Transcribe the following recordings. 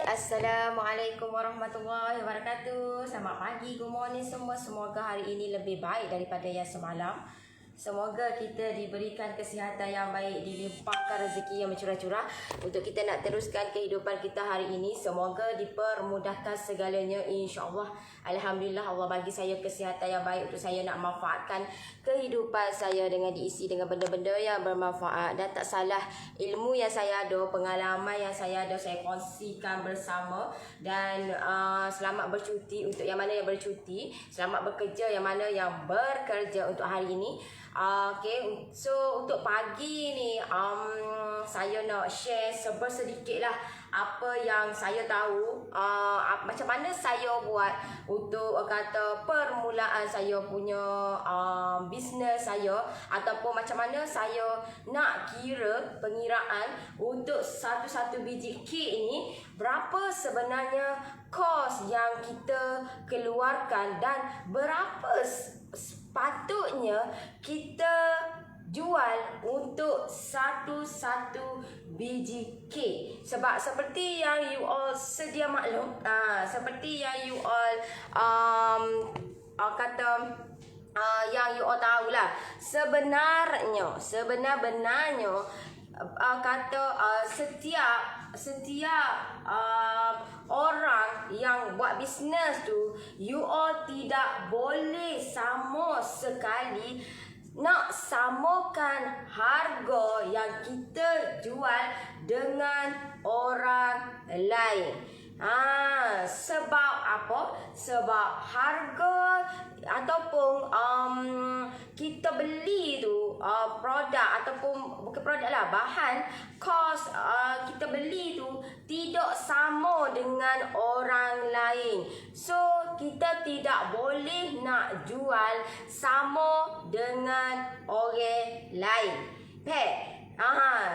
Assalamualaikum warahmatullahi wabarakatuh. Selamat pagi, good morning semua. Semoga hari ini lebih baik daripada yang semalam. Semoga kita diberikan kesihatan yang baik, dilimpahkan rezeki yang bercurah-curah untuk kita nak teruskan kehidupan kita hari ini. Semoga dipermudahkan segalanya, insya-Allah. Alhamdulillah, Allah bagi saya kesihatan yang baik untuk saya nak manfaatkan kehidupan saya dengan diisi dengan benda-benda yang bermanfaat. Dan tak salah, ilmu yang saya ada, pengalaman yang saya ada, saya kongsikan bersama. Dan selamat bercuti untuk yang mana yang bercuti, selamat bekerja yang mana yang bekerja untuk hari ini. Okay, so untuk pagi ni saya nak share sedikit lah apa yang saya tahu, macam mana saya buat untuk kata permulaan saya punya bisnes saya, ataupun macam mana saya nak kira pengiraan untuk satu-satu biji kek ni berapa sebenarnya kos yang kita keluarkan dan berapa sepatutnya kita jual untuk satu-satu biji kek. Sebab seperti yang you all sedia maklum, seperti yang you all yang you all tahulah, sebenarnya setiap orang yang buat bisnes tu, you all tidak boleh sama sekali nak samakan harga yang kita jual dengan orang lain. Sebab apa? Sebab harga ataupun kita beli tu produk, ataupun bukan produk lah, bahan, kos kita beli tu tidak sama dengan orang lain. So kita tidak boleh nak jual sama dengan orang lain.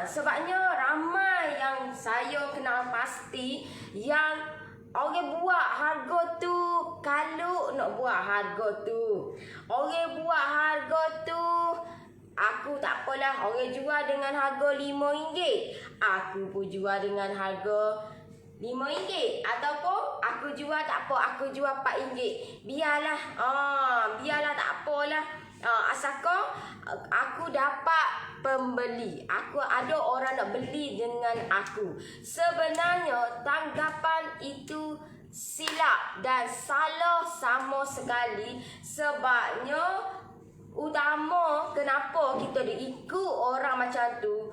Sebabnya ramai yang saya kenal pasti yang orang buat harga tu, kalau nak buat harga tu, orang buat harga tu, aku tak apalah, orang jual dengan harga RM5, aku pun jual dengan harga RM5. Ataupun aku jual tak apa, aku jual RM4. Biarlah, biarlah tak apalah. Asalkan aku dapat pembeli, aku ada orang nak beli dengan aku. Sebenarnya tanggapan itu silap dan salah sama sekali. Sebabnya utama kenapa kita diikut orang macam tu,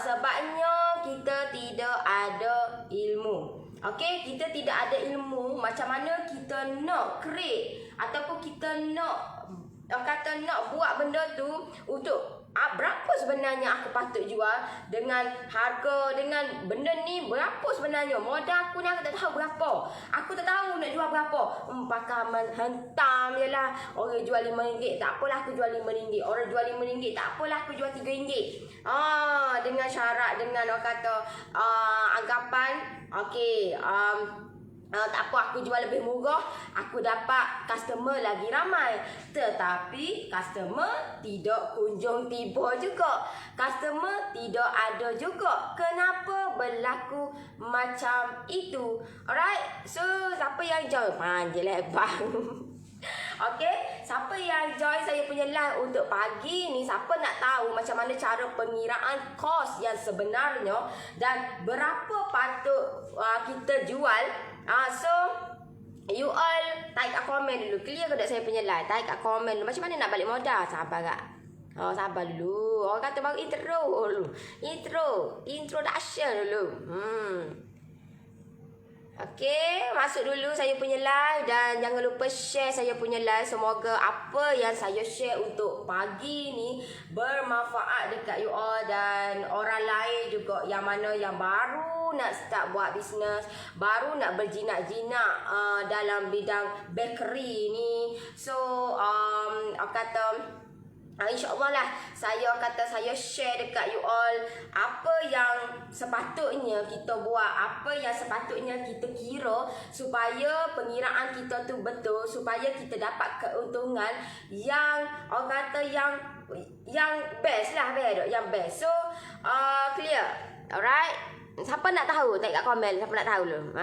sebabnya kita tidak ada ilmu. Okey, kita tidak ada ilmu macam mana kita nak create ataupun kita nak buat benda tu untuk berapa sebenarnya aku patut jual dengan harga, dengan benda ni berapa sebenarnya modal aku ni, aku tak tahu berapa, aku tak tahu nak jual berapa. Pakai menghentam je lah. Orang jual RM5, tak apalah aku jual RM5. Orang jual RM5, tak apalah aku jual RM3. Dengan syarat, dengan orang kata anggapan, okey, tak apa aku jual lebih murah, aku dapat customer lagi ramai. Tetapi customer tidak kunjung tiba juga, customer tidak ada juga. Kenapa berlaku macam itu? Alright, so siapa yang join? Panjang lebar. Okey, siapa yang join saya punya live untuk pagi ni, siapa nak tahu macam mana cara pengiraan kos yang sebenarnya dan berapa patut kita jual? So you all type kat komen dulu. Clear ke tak saya punya live? Type kat komen dulu. Macam mana nak balik modal? Sabar kak. Sabar dulu. Orang kata baru intro dulu. Introduction dulu. Okey, masuk dulu saya punya live dan jangan lupa share saya punya live. Semoga apa yang saya share untuk pagi ni bermanfaat dekat you all dan orang lain juga yang mana yang baru nak start buat bisnes, baru nak berjinak-jinak dalam bidang bakery ni. So InsyaAllah lah, saya share dekat you all apa yang sepatutnya kita buat, apa yang sepatutnya kita kira supaya pengiraan kita tu betul, supaya kita dapat keuntungan yang orang kata yang best lah, yang best. So clear, alright. Siapa nak tahu? Tengok kat komen. Siapa nak tahu dulu?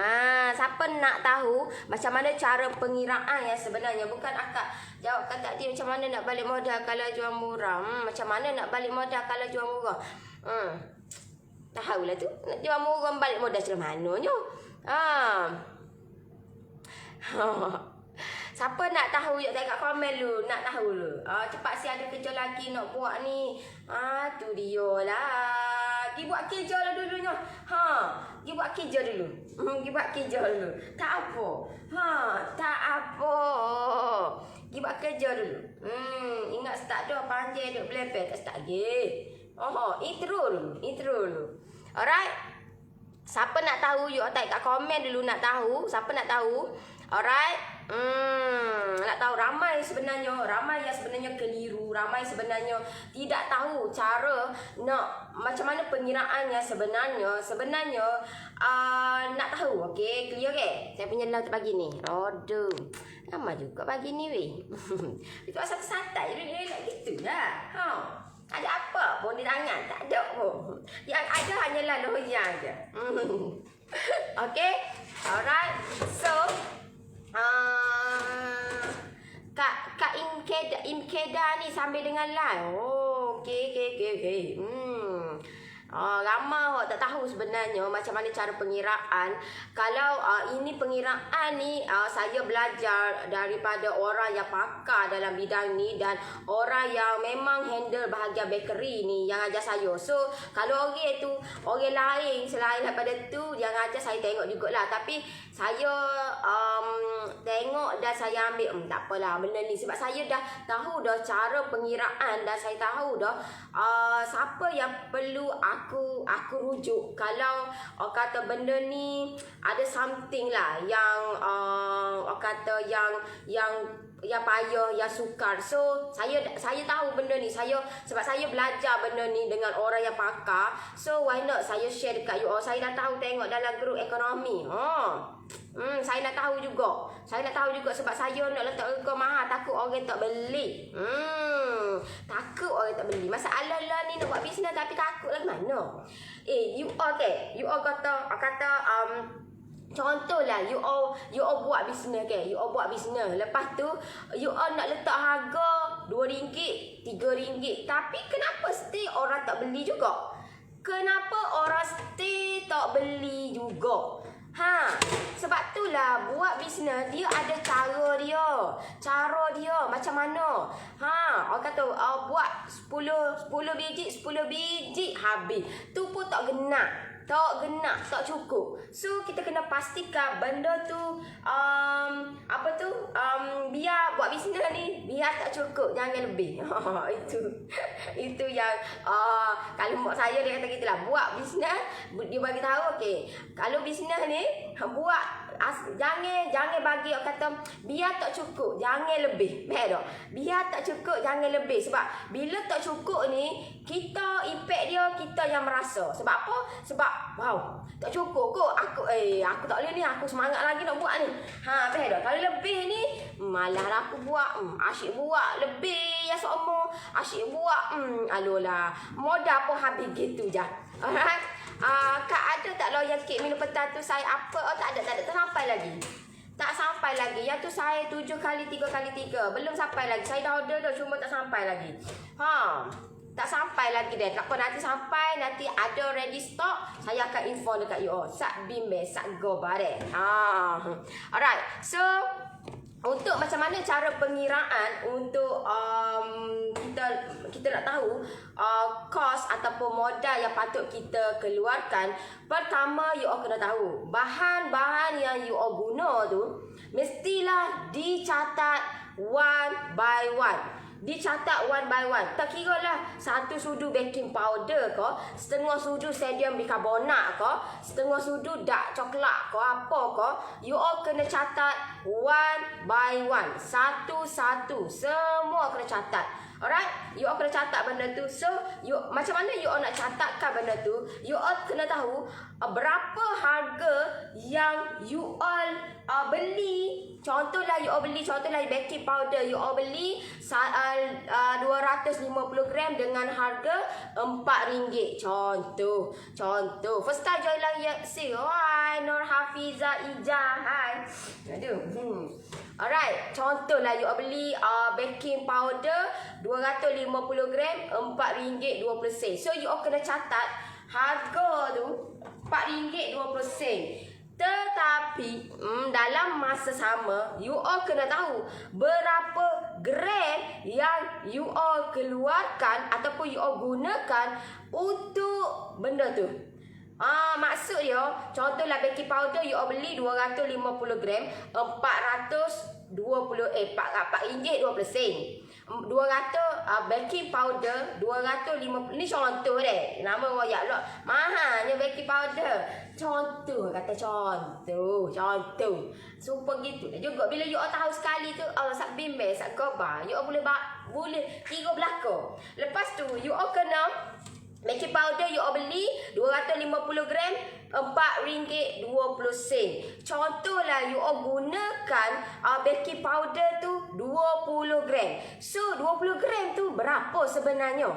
Siapa nak tahu macam mana cara pengiraan yang sebenarnya? Bukan akak jawabkan tadi macam mana nak balik modal kalau jual murah. Macam mana nak balik modal kalau jual murah? Tahulah tu. Nak jual murah balik modal macam mananya? Siapa nak tahu? Yuk tengok komen dulu. Nak tahu dulu. Cepat si ada kerja lagi nak buat ni. Tu dia lah. Pergi buat kerja lah dulunya. Pergi buat kerja dulu. Pergi buat kerja dulu. Tak apa. Tak apa. Pergi buat kerja dulu. Ingat start dah panjang duk belepet. Tak start lagi. Intro dulu. Alright. Siapa nak tahu? Yuk type kat komen dulu nak tahu. Siapa nak tahu? Alright. Nak tahu ramai yang sebenarnya keliru, ramai sebenarnya tidak tahu cara nak macam mana pengiraannya sebenarnya nak tahu. Okey, clear ke? Saya punya laut pagi ni. Aduh. Lama juga pagi ni weh. Itu asal santai je nak gitu lah. Ada apa pun di tangan? Tak ada pun. Yang ada hanyalah loyang je. Okey. Alright. So, Kak Imkeda ni sambil dengan live. Okey. Ramai orang tak tahu sebenarnya macam mana cara pengiraan. Kalau ini pengiraan ni saya belajar daripada orang yang pakar dalam bidang ni dan orang yang memang handle bahagian bakery ni yang ajar saya. So kalau orang lain selain daripada tu yang ajar saya tengok jugalah. Tapi saya tengok dan saya ambil tak apalah benda ni sebab saya dah tahu dah cara pengiraan dan saya tahu dah siapa yang perlu aku rujuk kalau kata benda ni ada something lah yang kata yang payah, yang sukar. So saya tahu benda ni. Sebab saya belajar benda ni dengan orang yang pakar. So why not saya share dekat you all. Saya dah tahu tengok dalam grup ekonomi. Saya nak tahu juga. Sebab saya nak letak harga mahal, takut orang tak beli. Takut orang tak beli. Masalah lah ni nak buat bisnes tapi takut lah mana. You all kata contohlah you all buat bisnes ke. You all buat bisnes. Lepas tu you all nak letak harga RM2, RM3. Tapi kenapa still orang tak beli juga? Sebab itulah buat bisnes dia ada cara dia macam mana. Orang kata buat 10 biji habis. Tu pun tak tak cukup. So kita kena pastikan benda tu biar buat bisnes ni biar tak cukup, jangan lebih. itu yang kalau mak saya dia kata gitulah, buat bisnes dia bagi tahu okey. Kalau bisnes ni buat jangan bagi orang kata biar tak cukup, jangan lebih. Faham tak? Biar tak cukup, jangan lebih. Sebab bila tak cukup ni kita impact dia kita yang merasa. Sebab apa? Sebab tak cukup kot. Aku tak boleh ni, aku semangat lagi nak buat ni. Faham tak? Kalau lebih ni malah aku buat. Asyik buat lebih ya seumur. Asyik buat. Alolah. Modal pun habis gitu je. Alright. Kak ada tak loyang kek minum petang tu saya apa? Tak ada. Tak sampai lagi. Yang tu saya 7 kali 3 kali 3. Belum sampai lagi. Saya dah order dah cuma tak sampai lagi. Tak sampai lagi deh. Tak apa nanti sampai, nanti ada ready stock, saya akan inform dekat you all. Sat bimbe, sat go bare. Alright. So untuk macam mana cara pengiraan untuk kita nak tahu kos ataupun modal yang patut kita keluarkan. Pertama you all kena tahu bahan-bahan yang you all guna tu mestilah dicatat one by one. Tak kira lah 1 sudu baking powder ke, setengah sudu sodium bikarbonat ke, setengah sudu dark coklat ke, apa ke. You all kena catat one by one, satu-satu. Semua kena catat. Alright, you all kena catat benda tu. So, macam mana you all nak catatkan benda tu? You all kena tahu berapa harga yang you all beli. Contohlah you all beli, contohlah baking powder you all beli 250 gram dengan harga RM4. Contoh. First time join lagi say, hai Nur Hafiza Ija, hai. Aduh. Alright, contohlah you all beli baking powder 250 gram RM4.20. So you all kena catat harga tu RM4.20. Tetapi dalam masa sama you all kena tahu berapa gram yang you all keluarkan ataupun you all gunakan untuk benda tu. Maksud dia, contohlah baking powder you all beli 250 gram RM4.20. 200 baking powder 250. Ni contoh deh. Nama royak lah. Mahalnya baking powder. Contoh, kata contoh. Sumpah gitu juga. Bila you all tahu sekali tu, sak bimbel, sak gobar, you all boleh kira belakang. Lepas tu you all kena baking powder you all beli 250 gram RM4.20. Contohlah you all gunakan baking powder tu 20 gram. So 20 gram tu berapa sebenarnya?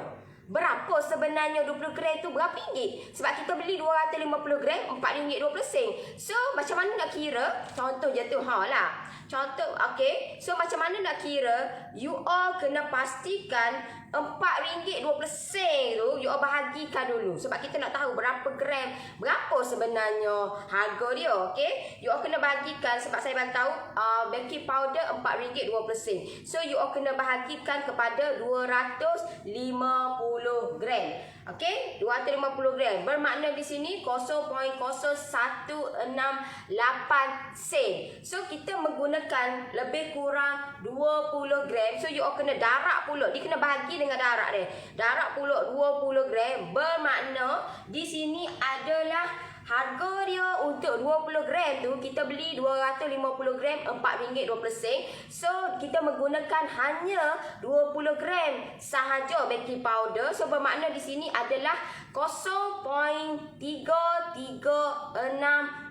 20 gram tu berapa ringgit? Sebab kita beli 250 gram RM4.20. So macam mana nak kira? Contoh je tu lah. Contoh, okay. So macam mana nak kira? You all kena pastikan RM4.20 tu you all bahagikan dulu. Sebab kita nak tahu berapa gram, berapa sebenarnya harga dia, okay. You all kena bahagikan sebab saya tahu baking powder RM4.20. So you all kena bahagikan kepada 250 gram. Okey, 250 gram. Bermakna di sini 0.0168 sen. So kita menggunakan lebih kurang 20 gram. So you all kena darak pula. Dia kena bahagi dengan darak dia. Darak pula 20 gram. Bermakna di sini adalah harga dia untuk 20 gram tu kita beli 250 gram RM4.20. So kita menggunakan hanya 20 gram sahaja baking powder. So bermakna di sini adalah 0.336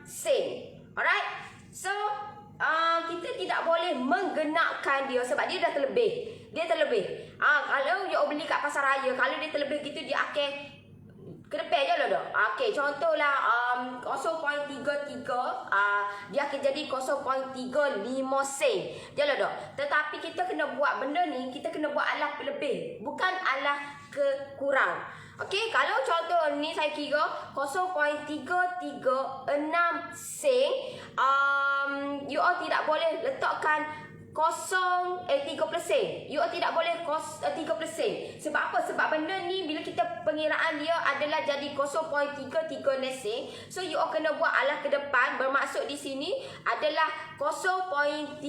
sen. Alright. So kita tidak boleh menggenapkan dia sebab dia dah terlebih. Kalau you beli kat pasar raya, kalau dia terlebih gitu dia akan kedepan je lah dah. Okey, contohlah 0.33 dia akan jadi 0.35 sen je lah dah. Tetapi kita kena buat benda ni, kita kena buat alah lebih, bukan alah kekurang. Okey, kalau contoh ni saya kira 0.336 sen, you all tidak boleh letakkan 30 sen. You all tidak boleh 30 sen. Sebab apa? Sebab benda ni bila kita pengiraan dia adalah jadi 0.33 sen. So you all kena buat alah ke depan. Bermaksud di sini adalah 0.35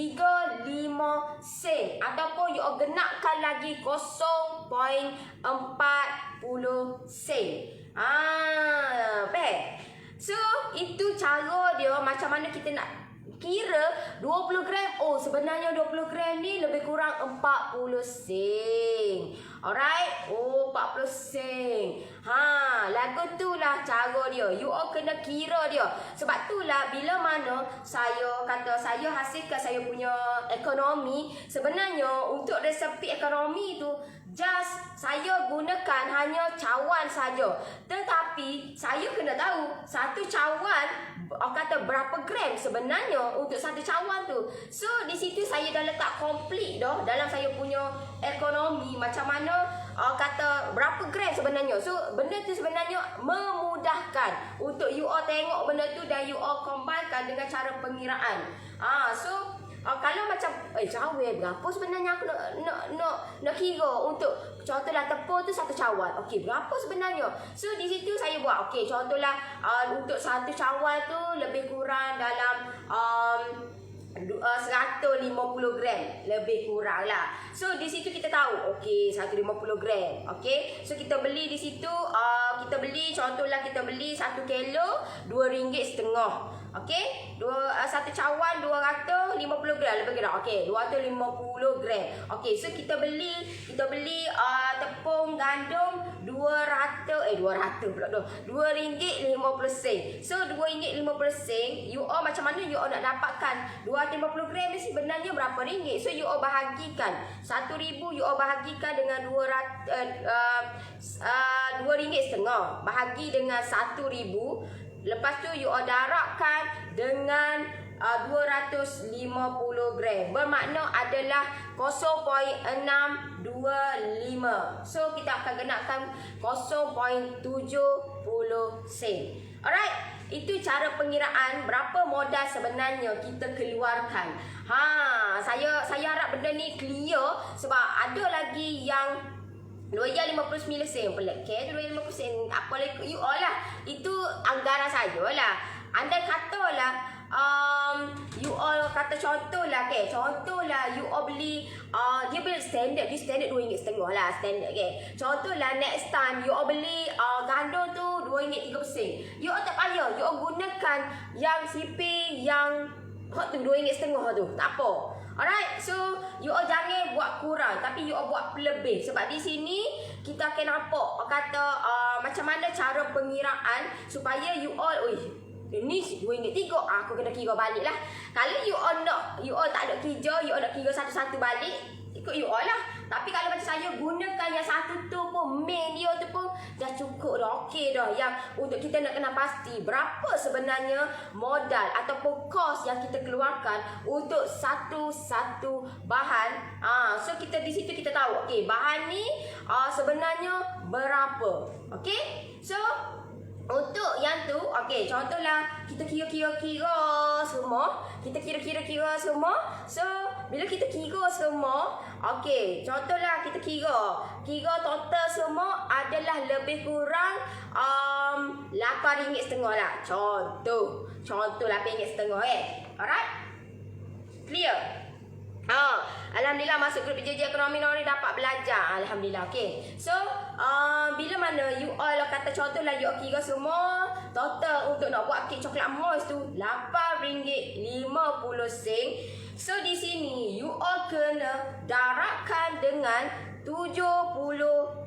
sen. Ataupun you all genapkan lagi 0.40 sen. So itu cara dia macam mana kita nak kira 20 gram. Oh, sebenarnya 20 gram ni lebih kurang 40 sen. Alright. Oh, 40 sen. Lagu tu lah cara dia. You all kena kira dia. Sebab tu lah bila mana saya kata saya hasilkan saya punya ekonomi, sebenarnya untuk resepi ekonomi tu just saya gunakan hanya cawan saja. Tetapi saya kena tahu satu cawan kata berapa gram sebenarnya untuk satu cawan tu. So di situ saya dah letak complete dah dalam saya punya ekonomi macam mana kata berapa gram sebenarnya. So benda tu sebenarnya memudahkan untuk you all tengok benda tu dan you all combine dengan cara pengiraan. So kalau macam cawan berapa sebenarnya aku nak kira untuk contohlah tepung tu satu cawan. Okey, berapa sebenarnya? So di situ saya buat okey, contohlah untuk satu cawan tu lebih kurang dalam 150 gram lebih kurang lah. So di situ kita tahu okey 150 gram. Okey. So kita beli di situ kita beli contohlah kita beli 1 kilo RM2.5. Okey. Satu cawan 250 gram lebih kurang. Okey, 250 gram. Okey, so kita beli tepung gandum 200 pula tu. RM2.50. So RM2.50, you all macam mana you all nak dapatkan 250 gram ni sebenarnya berapa ringgit? So you all bahagikan 1,000, you all bahagikan dengan RM2.50. Bahagi dengan 1,000. Lepas tu you all darabkan dengan 250 gram. Bermakna adalah 0.625. So kita akan gunakan 0.70 sen. Alright, itu cara pengiraan berapa modal sebenarnya kita keluarkan. Saya harap benda ni clear sebab ada lagi yang RM2.59 pelik ke RM2.50 apa lagi you all lah. Itu anggaran saya lah. Andai katalah you all kata contohlah you all beli dia beli standard RM2.50 lah standard contohlah next time you all beli gandum tu RM2.30. You all tak payah, you all gunakan yang CP yang hot tu RM2.50 tu, tak apa. Alright, so you all jangan buat kurang tapi you all buat lebih sebab di sini kita akan nampak kata macam mana cara pengiraan supaya you all ni RM2.3 aku kena kira balik lah. Kalau you all tak ada kira, you all nak kira satu-satu balik, ikut you all lah. Tapi kalau macam saya gunakan yang satu tu pun, main dia tu pun dah cukup dah, okey dah. Yang untuk kita nak kena pasti berapa sebenarnya modal ataupun kos yang kita keluarkan untuk satu-satu bahan. So kita di situ kita tahu, okey bahan ni sebenarnya berapa. Okey, so untuk yang tu, okey, contohlah kita kira semua. So, bila kita kira semua, okey, contohlah kita kira total semua adalah lebih kurang RM8.50 lah. Contoh RM8.50 Alright? Clear? Alhamdulillah masuk grup PJJ Ekonomi ni dapat belajar. Alhamdulillah. Okey. So, bila mana you all kata contohlah you all kira semua total untuk nak buat kek coklat moist tu RM8.50. So, di sini you all kena darabkan dengan 70%.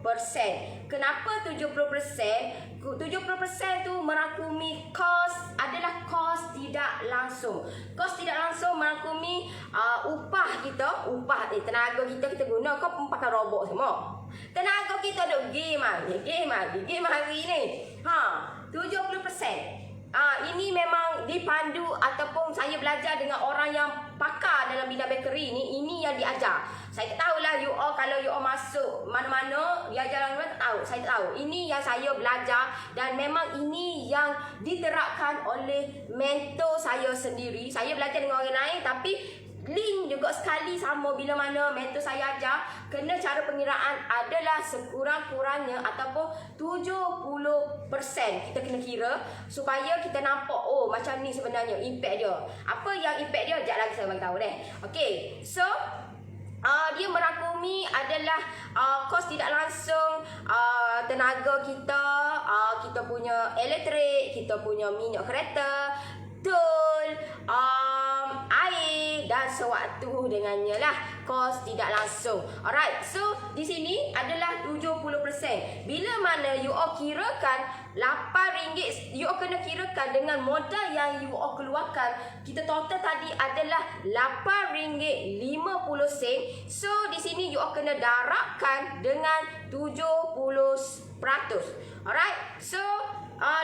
Kenapa 70%? 70% tu merangkumi kos adalah kos tidak langsung. Kos tidak langsung merangkumi upah kita, tenaga kita guna kau pun pakai robot semua. Tenaga kita duk game hari ni. 70%. Ini memang dipandu ataupun saya belajar dengan orang yang pakar dalam bidang bakery ni. Ini yang diajar. Saya tak tahulah you all kalau you all masuk mana-mana diajar orang tak tahu. Saya tak tahu. Ini yang saya belajar dan memang ini yang diterapkan oleh mentor saya sendiri. Saya belajar dengan orang lain tapi link juga sekali sama bila mana mentor saya ajar. Kena cara pengiraan adalah sekurang-kurangnya ataupun 70% kita kena kira supaya kita nampak macam ni sebenarnya impact dia. Apa yang impact dia? Sekejap lagi saya bagi tahu deh. Okey, so dia merangkumi adalah kos tidak langsung, tenaga kita, kita punya elektrik, kita punya minyak kereta, tol, air dan sewaktu dengannya lah kos tidak langsung. Alright, so di sini adalah 70%. Bila mana you all kirakan RM8, you all kena kirakan dengan modal yang you all keluarkan. Kita total tadi adalah RM8.50. So di sini you all kena darabkan dengan 70%. Alright, so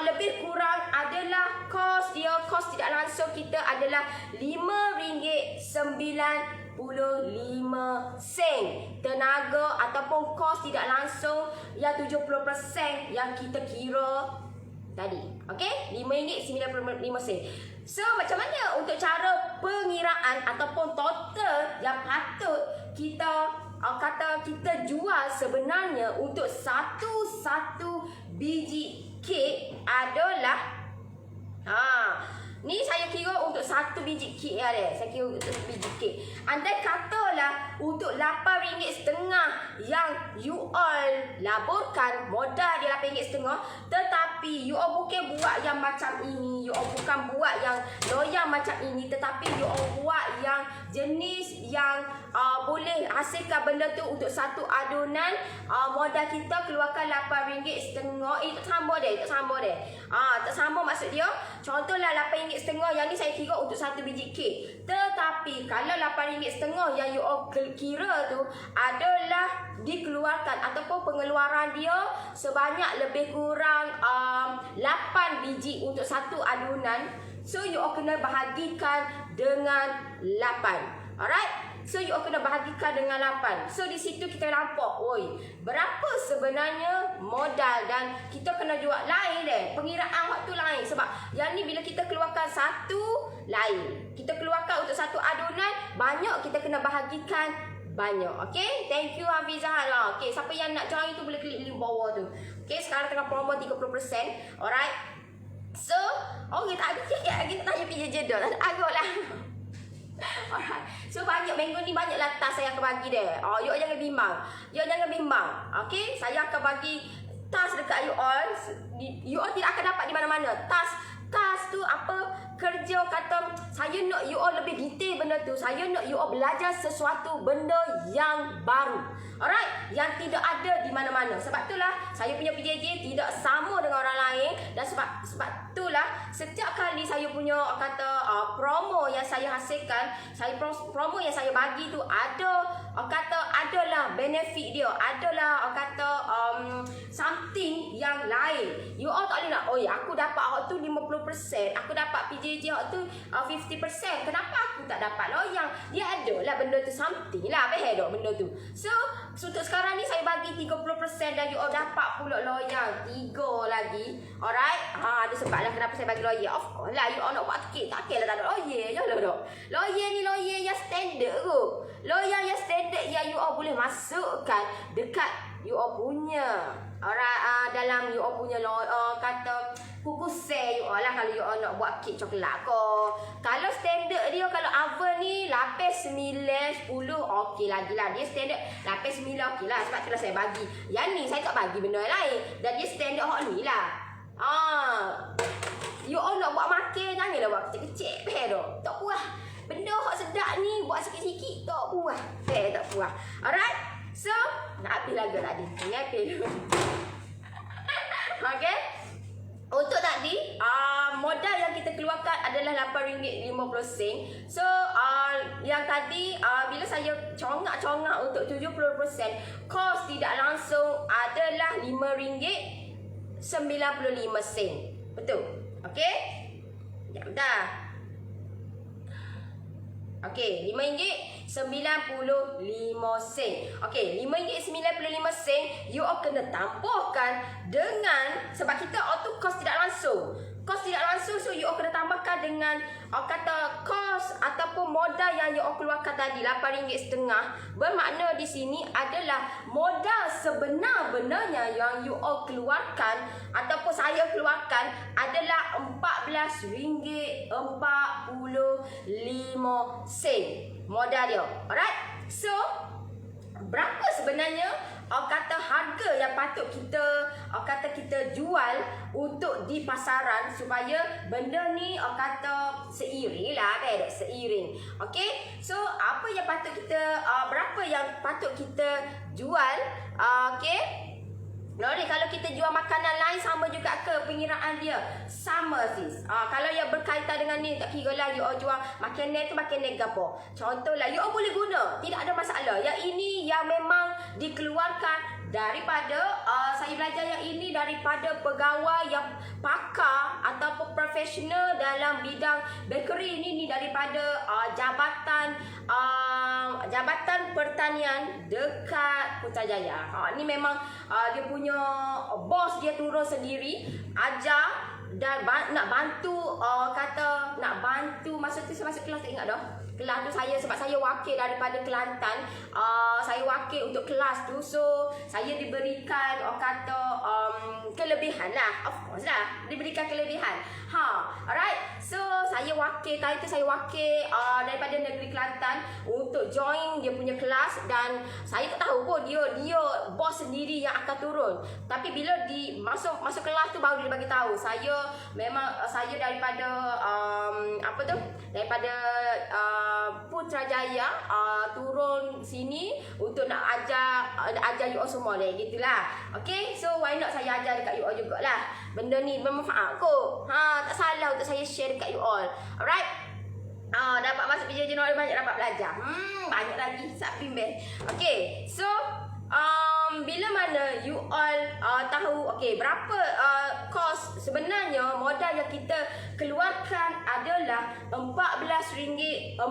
lebih kurang adalah kos tidak langsung kita adalah RM5.95. Tenaga ataupun kos tidak langsung yang 70% yang kita kira tadi. Okey, RM5.95. So macam mana untuk cara pengiraan ataupun total yang patut kita kata kita jual sebenarnya untuk satu biji kek adalah ni saya kira untuk satu biji kek saya kira untuk satu biji kek. Andai katalah untuk RM8.50 yang you all laburkan modal dia RM8.50 tetapi Tetapi you all bukan buat yang macam ini, you all bukan buat yang loyang macam ini, tetapi you all buat yang jenis yang boleh hasilkan benda tu untuk satu adunan. Modal kita keluarkan RM8.5. Tak sama deh, tak sama deh. Tak sama maksud dia. Contohlah RM8.5 yang ni saya kira untuk satu biji kek. Tetapi kalau RM8.5 yang you all kira tu adalah dikeluarkan ataupun pengeluaran dia sebanyak lebih kurang 8 biji untuk satu adunan. So you all kena bahagikan dengan 8. Alright? So you all kena bahagikan dengan 8. So di situ kita nampak, oi, berapa sebenarnya modal, dan kita kena jual lain deh. Pengiraan waktu lain, sebab yang ni bila kita keluarkan satu lain. Kita keluarkan untuk satu adunan banyak, kita kena bahagikan banyak. Okay, thank you Hafizah lah. Okay, siapa yang nak join tu boleh klik link bawah tu. Okay, sekarang tengah promo 30%. Alright. So, okay, tak ada lagi tanya PJJ dah. Agak lah. Alright. So banyak minggu ni banyaklah tas saya akan bagi dia. You all jangan bimbang. You all jangan bimbang. Okay, saya akan bagi tas dekat you all. You all tidak akan dapat di mana-mana. Tas tu apa kerja kata saya nak you all lebih detail benda tu. Saya nak you all belajar sesuatu benda yang baru. Alright, yang tidak ada di mana-mana. Sebab itulah saya punya PJJ tidak sama dengan orang lain, dan sebab itulah setiap kali saya punya kata promo yang saya hasilkan, promo yang saya bagi tu ada kata adalah benefit dia, adalah kata something yang lain. You all tak boleh nak, oi aku dapat hak tu 50%, aku dapat PJJ hak tu 50%. Kenapa aku tak dapat loyang? Dia adalah benda tu something lah, faham tak benda tu. So untuk sekarang ni saya bagi 30% dan you all dapat pula loyang 3 lagi. Alright. Ada sebab lah kenapa saya bagi loyang. Of course lah, you all nak buat kek, tak kira lah tak ada loyang. Yalah tak. Loyang ni loyang yang standard kot. Loyang yang standard yang you all boleh masukkan dekat you all punya. Alright, dalam you all punya kata kukus you all lah, kalau you all nak buat kek coklat ko. Kalau standard dia, kalau oven ni lapis 9, 10 okey lagi lah. Dia standard lapis 9 okey lah. Sebab itulah saya bagi. Yang ni saya tak bagi benda lain. Dan dia standard hak ni lah. You all nak buat makan, janganlah buat kecil-kecil. Tak puas. Benda hak sedap ni buat sikit-sikit tak puas. Tak puas. Alright. So, nak habis lagu tadi. Ingat habis. Okay. Untuk tadi, modal yang kita keluarkan adalah RM8.50. So, yang tadi, bila saya congak-congak untuk 70%, kos tidak langsung adalah RM5.95. Betul? Okay? Ya, dah. Okey, RM5.95. Okey, RM5.95 you all kena tambahkan dengan, sebab kita auto kos tidak langsung. Kos tidak langsung, so you all kena tambahkan dengan kata kos ataupun modal yang you all keluarkan tadi RM8.5. Bermakna di sini adalah modal sebenar-benarnya yang you all keluarkan ataupun saya keluarkan adalah RM14.45 modal dia. Alright. So berapa sebenarnya kata harga yang patut kita kata kita jual untuk di pasaran supaya benda ni kata seiring lah, kan? Seiring. Okey. So apa yang patut kita berapa yang patut kita jual? Okey. Lori, kalau kita jual makanan lain sama juga ke pengiraan dia? Sama sis. Kalau yang berkaitan dengan ni, tak kira lah you all jual makanan tu makanan gapo. Contohlah, you all boleh guna. Tidak ada masalah. Yang ini yang memang dikeluarkan daripada, saya belajar yang ini daripada pegawai yang pakar ataupun profesional dalam bidang bakery ni daripada Jabatan Pertanian dekat Putrajaya. Ni memang dia punya bos dia turun sendiri ajar dan nak bantu nak bantu masa tu saya masuk kelas, tak ingat dah. Kelas tu saya, sebab saya wakil daripada Kelantan, saya wakil untuk kelas tu. So saya diberikan kelebihan lah. Of course lah, diberikan kelebihan. Alright. So saya wakil, kali tu saya wakil daripada negeri Kelantan untuk join dia punya kelas, dan saya tak tahu pun dia bos sendiri yang akan turun. Tapi bila di masuk kelas tu baru dia bagi tahu. Saya memang saya daripada daripada Putrajaya turun sini untuk nak ajar you all semua deh, gitulah. Okay, so why not saya ajar dekat you all jugalah. Benda ni bermanfaat kot. Tak salah untuk saya share dekat you all. Alright. Dapat masuk PJ Januari, banyak dapat belajar. Banyak lagi sak bimbel. Okay, so bila mana you all tahu berapa kos sebenarnya modal yang kita keluarkan adalah RM14.45.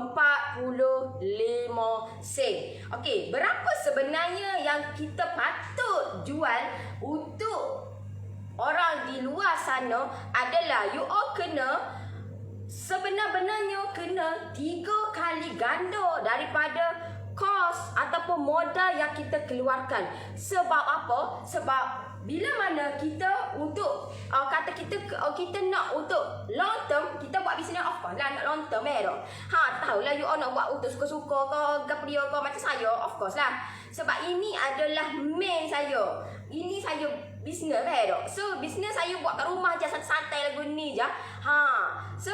Okey, berapa sebenarnya yang kita patut jual untuk orang di luar sana adalah you all sebenarnya kena 3 kali ganda daripada kos ataupun modal yang kita keluarkan. Sebab apa? Sebab bila mana kita untuk kita nak untuk long term, kita buat bisnes, of course lah nak long term tahulah you all nak buat untuk suka-suka ke gapo dia ke macam saya, of course lah. Sebab ini adalah main saya. Ini saya bisnes So bisnes saya buat kat rumah je, santai-santai lagu ni je. So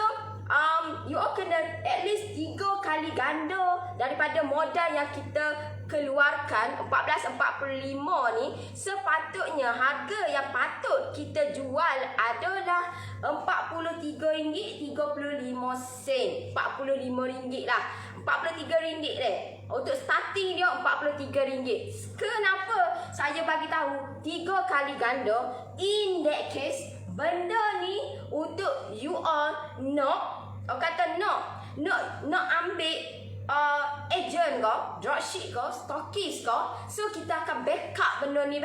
you all kena at least 3 kali ganda daripada modal yang kita keluarkan. 14.45 ni sepatutnya harga yang patut kita jual adalah RM43.35. RM45 lah. RM43 deh. Untuk starting dia RM43. Kenapa saya bagi tahu 3 kali ganda? In that case, benda ni untuk you all nak ambil agent ke, dropship ke, stokis ke. So kita akan backup benda ni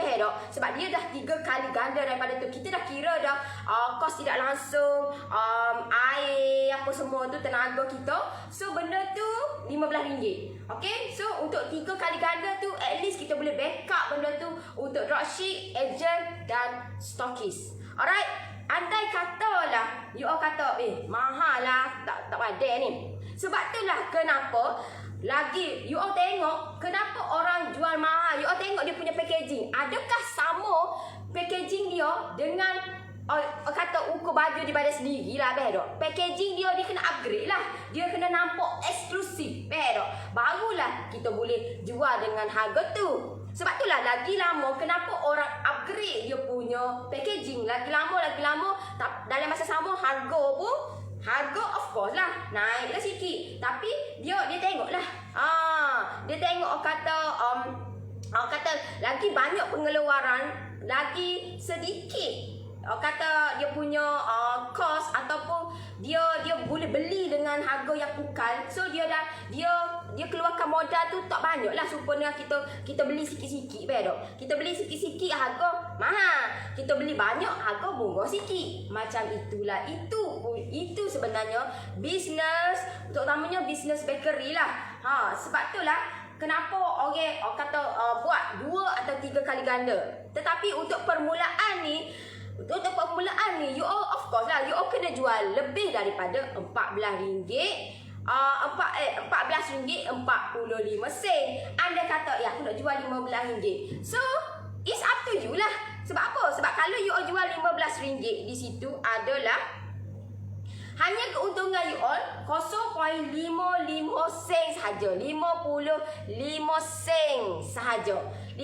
sebab dia dah 3 kali ganda daripada tu. Kita dah kira dah kos tidak langsung, air apa semua tu, tenaga kita. So benda tu RM15. Okay, so untuk 3 kali ganda tu at least kita boleh backup benda tu untuk dropship, agent dan stokis. Alright. Andai katalah you all kata mahal lah, tak pandai ni. Sebab itulah kenapa lagi you all tengok kenapa orang jual mahal. You all tengok dia punya packaging. Adakah sama packaging dia dengan kata ukur baju di badan sendiri lah packaging dia kena upgrade lah. Dia kena nampak eksklusif barulah kita boleh jual dengan harga tu. Sebab itulah lagi lama kenapa orang upgrade dia punya packaging. Lagi lama dalam masa sama harga of course lah naiklah sikit. Tapi dia tengok lah. Dia tengok kata lagi banyak pengeluaran, lagi sedikit kata dia punya kos ataupun dia boleh beli dengan harga yang kekal. So dia keluarkan modal tu tak banyak lah supaya kita beli sikit-sikit kita beli sikit-sikit harga mahal, kita beli banyak harga murah sikit. Macam itulah. Itu sebenarnya bisnes, terutamanya bisnes bakery lah. Sebab itulah kenapa orang kata buat 2 atau 3 kali ganda. Tetapi untuk permulaan ni you all of course lah, you all kena jual lebih daripada RM14. RM14.45. Anda kata aku nak jual RM15. So it's up to you lah. Sebab apa? Sebab kalau you all jual RM15 di situ adalah hanya keuntungan you all 0.55 sen sahaja. 55 sen sahaja. 55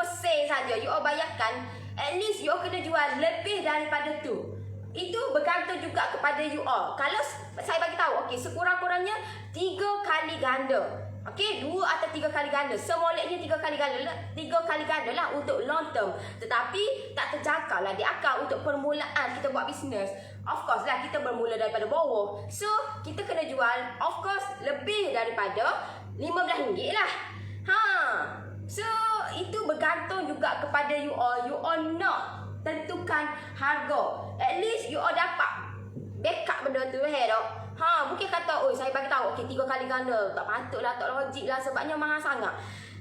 sen sahaja. You all bayarkan, at least you all kena jual lebih daripada tu. Itu bergantung juga kepada you all. Kalau saya bagi tahu, sekurang-kurangnya 3 kali ganda. 2 atau 3 kali ganda. Semoleknya 3 kali ganda lah. 3 kali ganda lah untuk long term. Tetapi tak terjangkau lah di akal untuk permulaan kita buat bisnes. Of course lah kita bermula daripada bawah. So kita kena jual of course lebih daripada RM15 lah. So itu bergantung juga kepada you all. You all nak tentukan harga. At least you all dapat backup benda tu Mungkin kata, saya bagi tahu 3 kali ganda tak patutlah, tak logik lah sebabnya mahal sangat.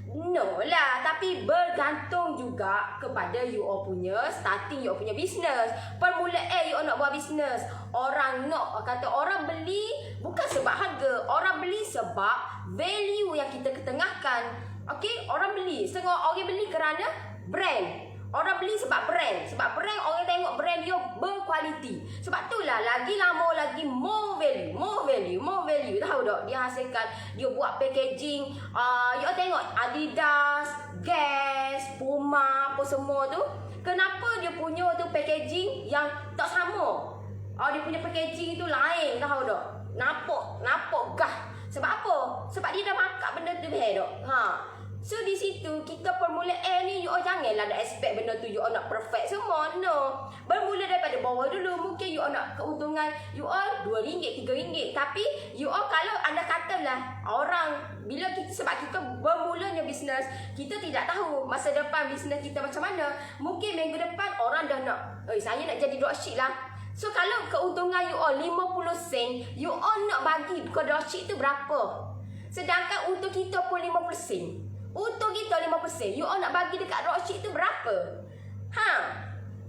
No lah, tapi bergantung juga kepada you all punya starting you all punya business. Permulaan you all nak buat business, orang nak kata orang beli bukan sebab harga, orang beli sebab value yang kita ketengahkan. Okey, orang beli, setengah orang beli kerana brand. Orang beli sebab brand. Sebab brand, orang tengok brand dia berkualiti. Sebab itulah lagi lama lagi more value. Tahu tak? Dia hasilkan, dia buat packaging. You tengok Adidas, Guess, Puma, apa semua tu. Kenapa dia punya tu packaging yang tak sama? Dia punya packaging tu lain, tahu tak? Nampak gah. Sebab apa? Sebab dia dah makan benda tu tak? So di situ kita permulaan ni you all janganlah nak expect benda tu you all nak perfect semua. No. Bermula daripada bawah dulu. Mungkin you all nak keuntungan you all RM2, RM3. Tapi you all kalau anda katalah orang bila kita sebab kita bermulanya bisnes, kita tidak tahu masa depan bisnes kita macam mana. Mungkin minggu depan orang dah nak, saya nak jadi dropship lah. So kalau keuntungan you all 50 sen, you all nak bagi ke dropship tu berapa? Sedangkan untuk kita pun 50 sen. Untuk kita 50%, you all nak bagi dekat dropship tu berapa?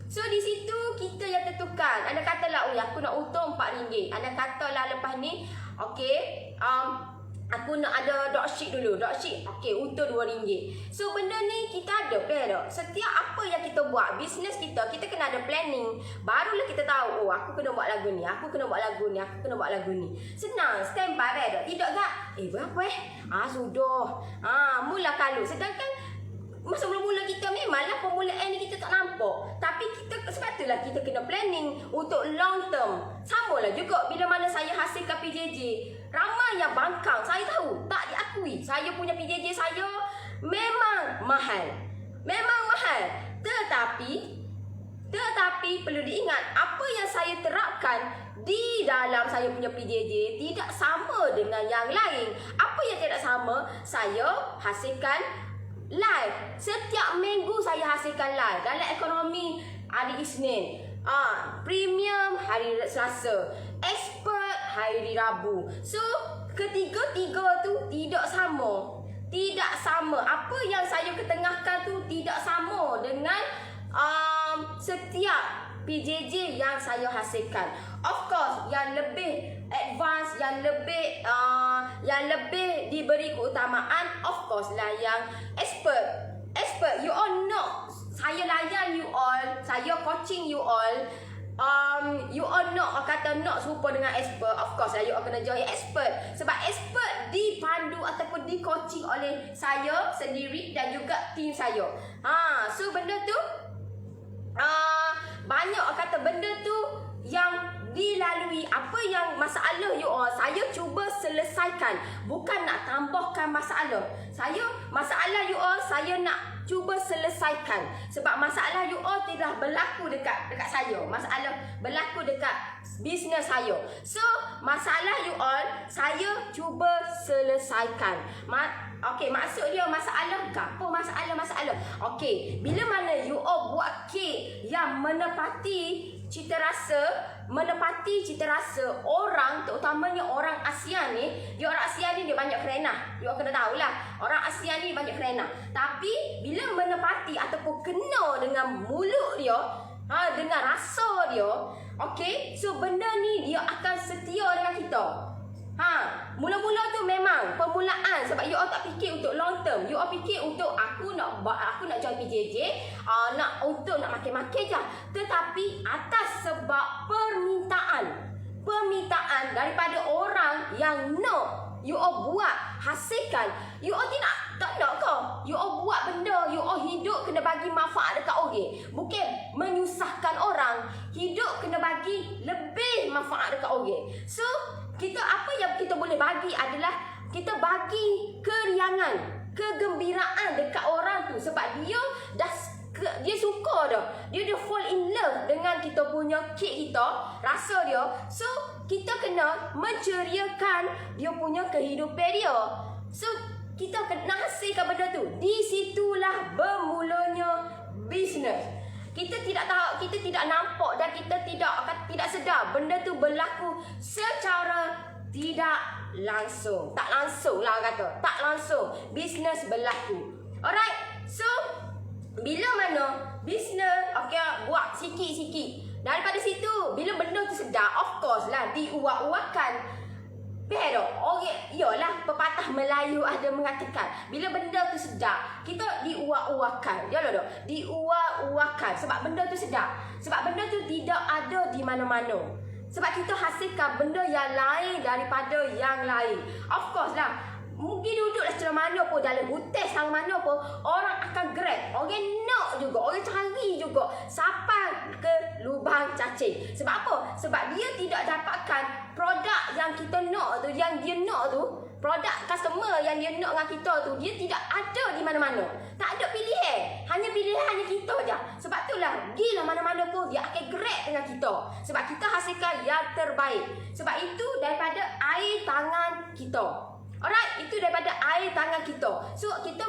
So di situ kita yang tentukan. Anda katalah, aku nak untung RM4. Anda katalah lepas ni, okey, aku nak ada dropship dulu. Dropship, okey, untung RM2. So benda ni kita ada plan tak? Setiap apa yang kita buat, bisnes kita kena ada planning. Barulah kita tahu, aku kena buat lagu ni, aku kena buat lagu ni, aku kena buat lagu ni. Senang, standby tak? Tidak tak? Berapa sudah. Mula kalau. Sedangkan masa mula-mula kita memanglah permulaan ni kita tak nampak. Tapi kita sebab itulah kita kena planning untuk long term. Samalah juga bila mana saya hasilkan PJJ. Ramai yang bangkang, saya tahu, tak diakui. Saya punya PJJ saya memang mahal. Memang mahal. Tetapi perlu diingat, apa yang saya terapkan di dalam saya punya PJJ tidak sama dengan yang lain. Apa yang tidak sama? Saya hasilkan live. Setiap minggu saya hasilkan live. Dalam ekonomi hari Isnin, premium hari Selasa, expert hari Rabu. So ketiga-tiga tu tidak sama. Tidak sama. Apa yang saya ketengahkan tu tidak sama dengan setiap PJJ yang saya hasilkan. Of course, yang lebih advance, yang lebih diberi keutamaan, of course lah yang expert. Expert, you all know, saya layan you all, saya coaching you all. You all nak kata nak serupa dengan expert, of course lah you all kena join expert. Sebab expert dipandu ataupun di coaching oleh saya sendiri dan juga tim saya. So benda tu banyak kata benda tu yang dilalui. Apa yang masalah you all, saya cuba selesaikan, bukan nak tambahkan masalah. Masalah you all saya nak cuba selesaikan. Sebab masalah you all tidak berlaku dekat saya. Masalah berlaku dekat bisnes saya. So masalah you all saya cuba selesaikan. Okey, maksud dia masalah ke? Apa masalah? Okey, bila mana you all buat kek yang menepati cita rasa orang, terutamanya orang ASEAN ni. Orang ASEAN ni dia banyak kerenah. You all kena tahulah, orang ASEAN ni banyak kerenah. Tapi bila menepati ataupun kena dengan mulut dia, dengan rasa dia, okey, so benda ni dia akan setia dengan kita. Mula-mula tu memang permulaan sebab you all tak fikir untuk long term. You all fikir untuk aku nak join PJJ, nak makin-makin je. Tetapi atas sebab permintaan daripada orang yang nak you all buat, hasilkan. You all tak nak ke? You all buat benda, you all hidup kena bagi manfaat dekat orang. Bukan menyusahkan orang. Hidup kena bagi lebih manfaat dekat orang. So apa yang kita boleh bagi adalah kita bagi keriangan, kegembiraan dekat orang tu. Sebab dia suka dah. Dia fall in love dengan kita punya kek kita, rasa dia. So kita kena menceriakan dia punya kehidupan dia. So kita kena hasilkan benda tu. Di situlah bermulanya bisnes. Kita tidak tahu, kita tidak nampak dan kita tidak sedar benda tu berlaku secara tidak langsung. Tak langsung lah kata. Tak langsung. Bisnes berlaku. Alright. So, bila mana bisnes buat sikit-sikit. Daripada situ, bila benda tu sedap, of course lah diuak-uakan. Pero, iyalah pepatah Melayu ada mengatakan, bila benda tu sedap, kita diuak-uakan. Ya lah, diuak-uakan. Sebab benda tu sedap. Sebab benda tu tidak ada di mana-mana. Sebab kita hasilkan benda yang lain daripada yang lain. Of course lah, mungkin duduklah secara mana pun, dalam hutan sang mana pun, orang akan grab. Orang nak juga, orang cari juga sampai ke lubang cacing. Sebab apa? Sebab dia tidak dapatkan produk yang kita nak tu, yang dia nak tu, produk customer yang dia nak dengan kita tu, dia tidak ada di mana-mana. Tak ada pilihan. Hanya pilihan hanya kita je. Sebab itulah, gila mana-mana pun dia akan grab dengan kita. Sebab kita hasilkan yang terbaik. Sebab itu daripada air tangan kita. Alright, itu daripada air tangan kita. So kita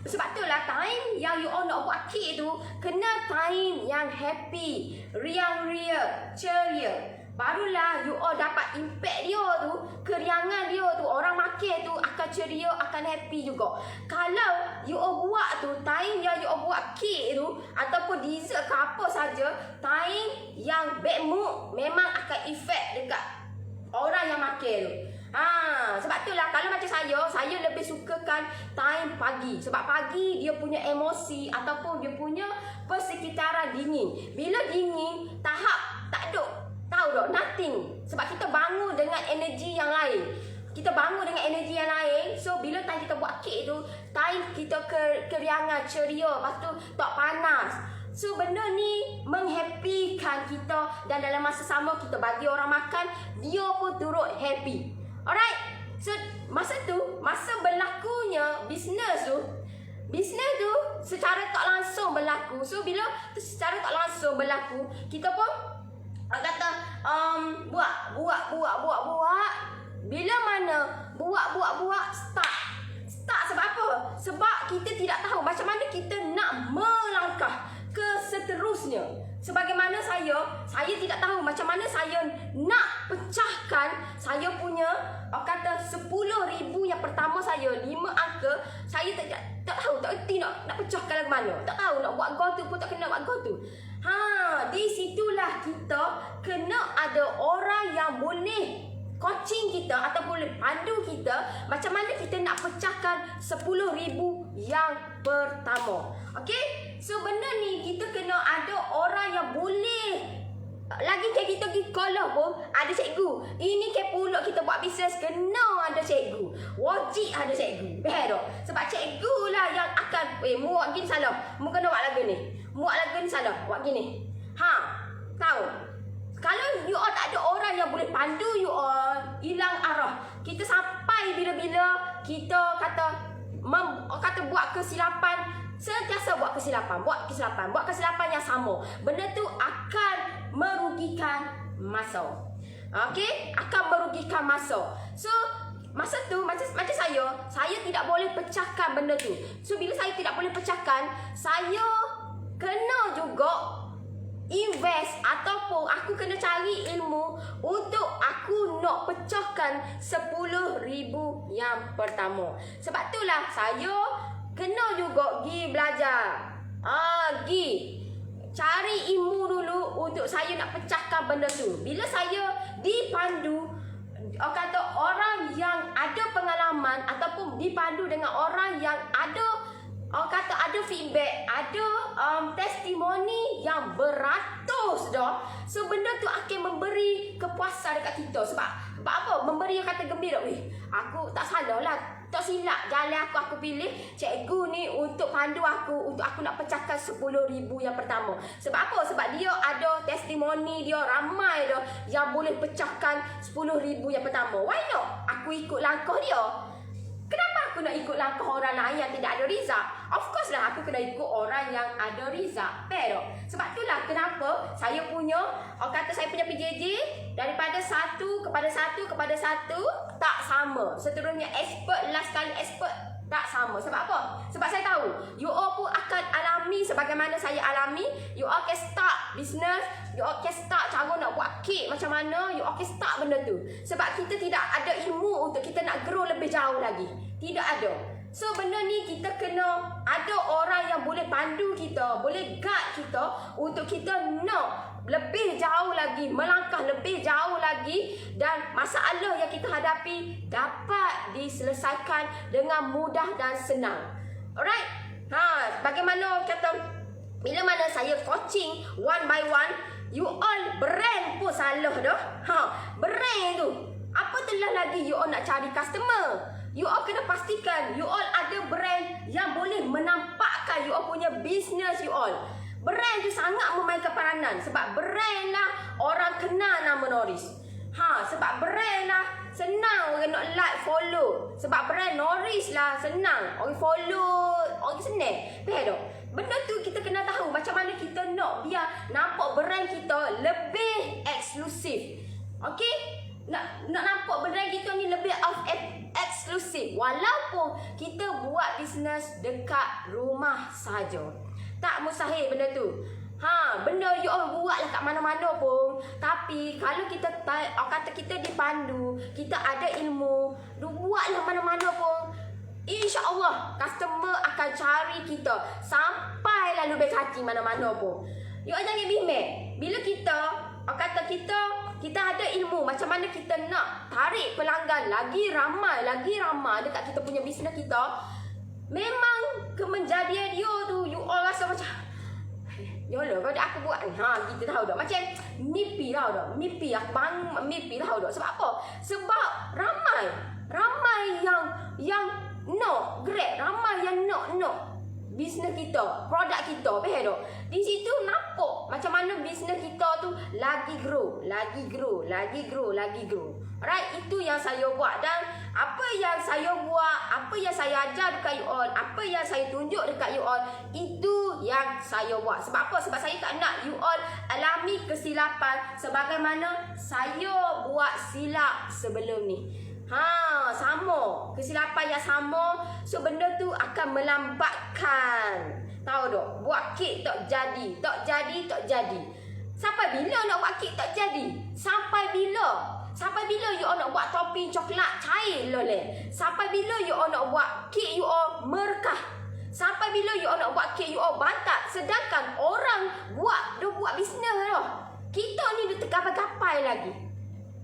sebab itulah time yang you all nak buat kek tu kena time yang happy, riang-ria, ceria. Barulah you all dapat impact dia tu, keriangan dia tu, orang makan tu akan ceria, akan happy juga. Kalau you all buat tu time yang you all buat kek tu ataupun dessert ke apa saja, time yang bad mood memang akan efek dekat orang yang makan tu. Sebab itulah kalau macam saya lebih sukakan time pagi. Sebab pagi dia punya emosi ataupun dia punya persekitaran dingin. Bila dingin, tahap tak ada, tahu tak, nothing. Sebab kita bangun dengan energi yang lain. Kita bangun dengan energi yang lain. So bila time kita buat kek tu, time kita keriangan, ceria, lepas tu tak panas. So benda ni menghappykan kita, dan dalam masa sama kita bagi orang makan, dia pun turut happy. Alright. So masa berlakunya bisnes tu secara tak langsung berlaku. So bila secara tak langsung berlaku, kita pun kata buat. Bila mana buat start sebab apa? Sebab kita tidak tahu macam mana kita nak melangkah ke seterusnya. Sebagaimana saya tidak tahu macam mana saya nak pecahkan saya punya kata 10,000 yang pertama saya 5 angka. Saya tak tahu, tak erti nak pecahkan lagu mana. Tak tahu nak buat goal tu pun tak kena buat goal tu. Di situlah kita kena ada orang yang boleh coaching kita ataupun boleh pandu kita macam mana kita nak pecahkan 10,000 yang pertama. Okey? So benda ni kita kena ada orang yang boleh. Lagi kayak kita pergi sekolah pun ada cikgu. Ini kayak pula kita buat bisnes kena ada cikgu. Wajib ada cikgu. Betul. Sebab cikgu lah yang akan mu buat gini salah. Mu kena buat lagu ni. Mu buat lagu ni salah. Buat gini. Tahu? Kalau you all tak ada orang yang boleh pandu you all, hilang arah. Kita sampai bila-bila kita kata buat kesilapan, sentiasa buat kesilapan yang sama. Benda tu akan merugikan masa. Okey? Akan merugikan masa. So masa tu macam saya tidak boleh pecahkan benda tu. So bila saya tidak boleh pecahkan, saya kena juga invest ataupun aku kena cari ilmu untuk aku nak pecahkan 10,000 yang pertama. Sebab itulah saya kena juga pergi belajar. Pergi cari ilmu dulu untuk saya nak pecahkan benda tu. Bila saya dipandu kata orang yang ada pengalaman ataupun dipandu dengan orang yang ada ada feedback, ada testimoni yang beratus dah. So benda tu akan memberi kepuasan dekat kita. Sebab apa? Memberi kata gembira. Aku tak salah lah, tak silap jalan aku pilih cikgu ni untuk pandu aku, untuk aku nak pecahkan 10,000 yang pertama. Sebab apa? Sebab dia ada testimoni, dia ramai dah yang boleh pecahkan 10,000 yang pertama. Why not? Aku ikut langkah dia. Kenapa aku nak ikut langkah orang lain yang tidak ada result? Of course lah aku kena ikut orang yang ada result. Pero sebab itulah kenapa saya punya saya punya PJJ daripada 1 kepada 1 kepada 1 tak sama. Seterusnya expert, last kali expert Tak sama. Sebab apa? Sebab saya tahu you all pun akan alami sebagaimana saya alami. You all can start business, you all can start cara nak buat kek macam mana, you all can start benda tu. Sebab kita tidak ada ilmu untuk kita nak grow lebih jauh lagi. Tidak ada. So benda ni kita kena ada orang yang boleh pandu kita, boleh guide kita untuk kita nak lebih jauh lagi, melangkah lebih jauh lagi, dan masalah yang kita hadapi dapat diselesaikan dengan mudah dan senang. Alright? Bagaimana kata, bila mana saya coaching one by one, you all brand pun salah dah. Brand tu. Apa telah lagi you all nak cari customer? You all kena pastikan you all ada brand yang boleh menampakkan you all punya business you all. Brand tu sangat memainkan peranan. Sebab brand lah orang kenal nama Norris. Sebab brand lah senang orang nak like, follow. Sebab brand Norris lah senang orang follow, orang senang. Faham tak? Benda tu kita kena tahu macam mana kita nak biar nampak brand kita lebih eksklusif. Okay? Nak nampak brand kita ni lebih eksklusif. Walaupun kita buat bisnes dekat rumah saja. Tak mustahil benda tu. Benda you all buatlah kat mana-mana pun. Tapi kalau kita kata kita dipandu, kita ada ilmu, buatlah mana-mana pun, InsyaAllah customer akan cari kita sampai lalu berkaki mana-mana pun. You all jangan bimbang. Bila kita kata kita ada ilmu macam mana kita nak tarik pelanggan lagi ramai dekat kita punya bisnes kita, memang kemenjadian you tu you all rasa macam yolah kalau aku buat ni kita tahu tak macam mimpi tahu tak, mimpi aku mimpi tahu tak. Sebab apa? Sebab ramai yang nak grab, ramai yang nak bisnes kita, produk kita, faham tak? Di situ nampak macam mana bisnes kita tu lagi grow. Right, itu yang saya buat. Dan apa yang saya buat, apa yang saya ajar dekat you all, apa yang saya tunjuk dekat you all, itu yang saya buat. Sebab apa? Sebab saya tak nak you all alami kesilapan sebagaimana saya buat silap sebelum ni. Sama. Kesilapan yang sama. So benda tu akan melambatkan. Tahu tak? Buat kek tak jadi. Sampai bila nak buat kek tak jadi? Sampai bila you all nak buat topping coklat cair loleh? Sampai bila you all nak buat kek you all merkah? Sampai bila you all nak buat kek you all bantat? Sedangkan orang dah buat bisnes dah. Kita ni dah tergapai-gapai lagi.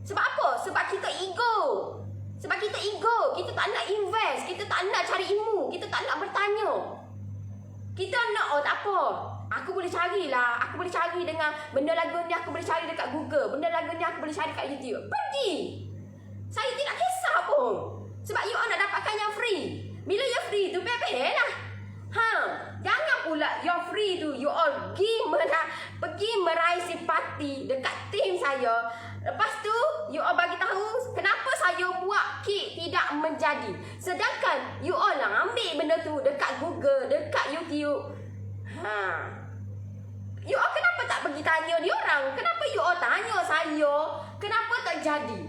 Sebab apa? Sebab kita ego. Kita tak nak invest. Kita tak nak cari ilmu. Kita tak nak bertanya. Kita nak, tak apa. Aku boleh carilah. Aku boleh cari dengan benda lagu ni. Aku boleh cari dekat Google. Benda lagu ni aku boleh cari dekat YouTube. Pergi. Saya tidak kisah pun. Sebab you all nak dapatkan yang free. Bila yang free tu, bebel lah. Jangan pula yang free tu you all pergi meraih simpati dekat tim saya. Lepas tu you all bagi tahu kenapa saya buat kek tidak menjadi. Sedangkan you all lah ambil benda tu dekat Google, dekat YouTube. You all kenapa tak pergi tanya dia orang? Kenapa you all tanya saya kenapa tak jadi?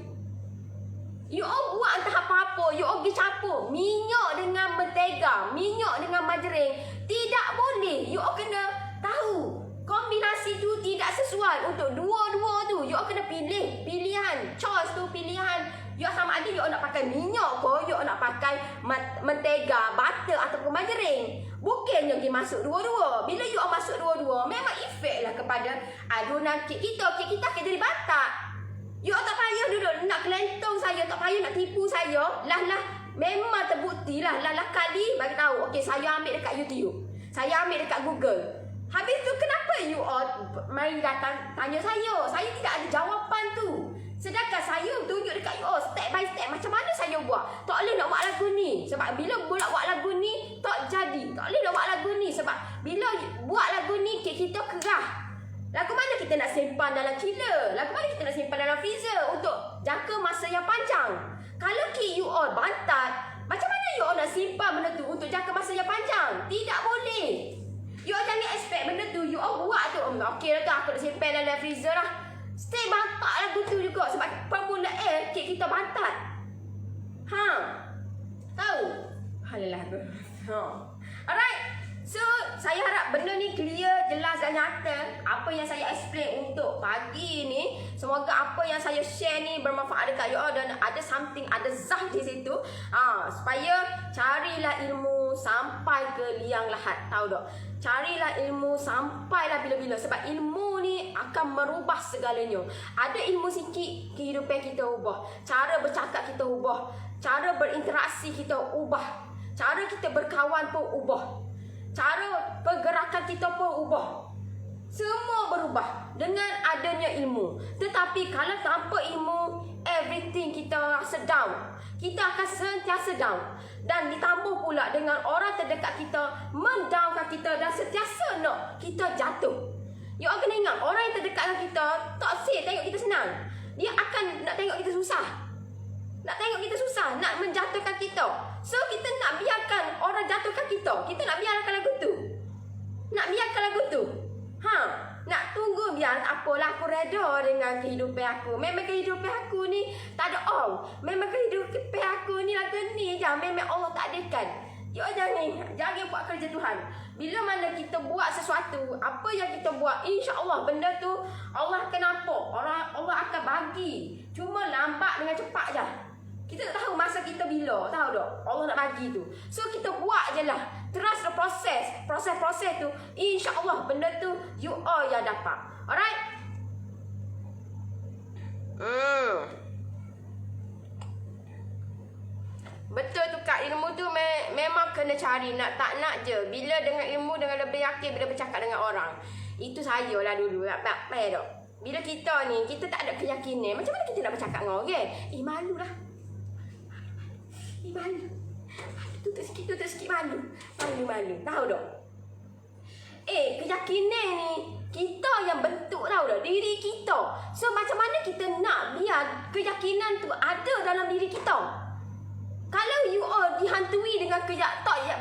You all buat entah apa-apa, you all pergi campur minyak dengan mentega, minyak dengan margarin. Tidak boleh. You all kena tahu kombinasi tu tidak sesuai untuk dua-dua tu. You all kena pilihan. Choice tu pilihan. You all sama ada you all nak pakai minyak ke, you all nak pakai mentega, butter ataupun margarin. Bukannya pergi masuk dua-dua. Bila you all masuk dua-dua, memang efek lah kepada adunan kek kita. Kek kita akan jadi batak. You all tak payah duduk nak kelentong saya, tak payah nak tipu saya. Memang terbukti lah kali bagi tahu. Okey, saya ambil dekat YouTube. Saya ambil dekat Google. Habis tu kenapa you all mari datang tanya saya? Saya tidak ada jawapan tu. Sedangkan saya tunjuk dekat you all step by step macam mana saya buat. Tak boleh nak buat lagu ni. Sebab bila buat lagu ni tak jadi. Tak boleh nak buat lagu ni sebab bila buat lagu ni kita kerah. Lagu mana kita nak simpan dalam chiller? Lagu mana kita nak simpan dalam freezer untuk jangka masa yang panjang? Kalau kek you all bantat, macam mana you all nak simpan benda tu untuk jangka masa yang panjang? Tidak boleh. You all jangan expect benda tu you all buat tu. Okey lah tu aku nak simpan dalam freezer lah. Stay bantat lagu tu juga sebab permulaan kek kita bantat. Tahu? Halalah aku. Alright. So, saya harap benda ni clear, jelas dan nyata. Apa yang saya explain untuk pagi ni, semoga apa yang saya share ni bermanfaat dekat you all dan ada something, ada zah di situ. Supaya carilah ilmu sampai ke liang lahat. Tahu tak? Carilah ilmu sampailah bila-bila. Sebab ilmu ni akan merubah segalanya. Ada ilmu sikit, kehidupan kita ubah. Cara bercakap kita ubah. Cara berinteraksi kita ubah. Cara kita berkawan pun ubah. Cara pergerakan kita pun ubah. Semua berubah dengan adanya ilmu. Tetapi kalau tanpa ilmu, everything kita rasa down. Kita akan sentiasa down. Dan ditambah pula dengan orang terdekat kita mendownkan kita dan sentiasa nak kita jatuh. You all kena ingat, orang yang terdekat dengan kita tak say tengok kita senang. Dia akan nak tengok kita susah. Nak tengok kita susah, nak menjatuhkan kita. So kita nak biarkan orang jatuhkan kita. Kita nak biarkan lagu tu. Nak biarkan lagu tu. Nak tunggu biar tak apalah, aku reda dengan kehidupan aku. Memang kehidupan aku ni tak ada orang. Memang kehidupan aku ni lagu ni je. Memang Allah tak adakan. Jangan buat kerja Tuhan. Bila mana kita buat sesuatu, apa yang kita buat, insya-Allah benda tu Allah akan nampak. Allah akan bagi. Cuma lambat dengan cepat je. Kita tak tahu masa kita bila, tahu tak? Allah nak bagi tu. So kita buat je lah. Trust the process. Proses-proses tu, insya-Allah benda tu you all yang dapat. Alright? Betul tu Kak, ilmu tu memang kena cari. Tak nak je. Bila dengan ilmu, dengan lebih yakin bila bercakap dengan orang. Itu saya lah dulu. Tak payah tak? Bila kita ni, kita tak ada keyakinan. Macam mana kita nak bercakap dengan orang? Malu lah. Malu. Tutup sikit malu. Malu. Tahu tak? Keyakinan ni kita yang bentuk, tahu tak? Diri kita. So macam mana kita nak biar keyakinan tu ada dalam diri kita? Kalau you all dihantui dengan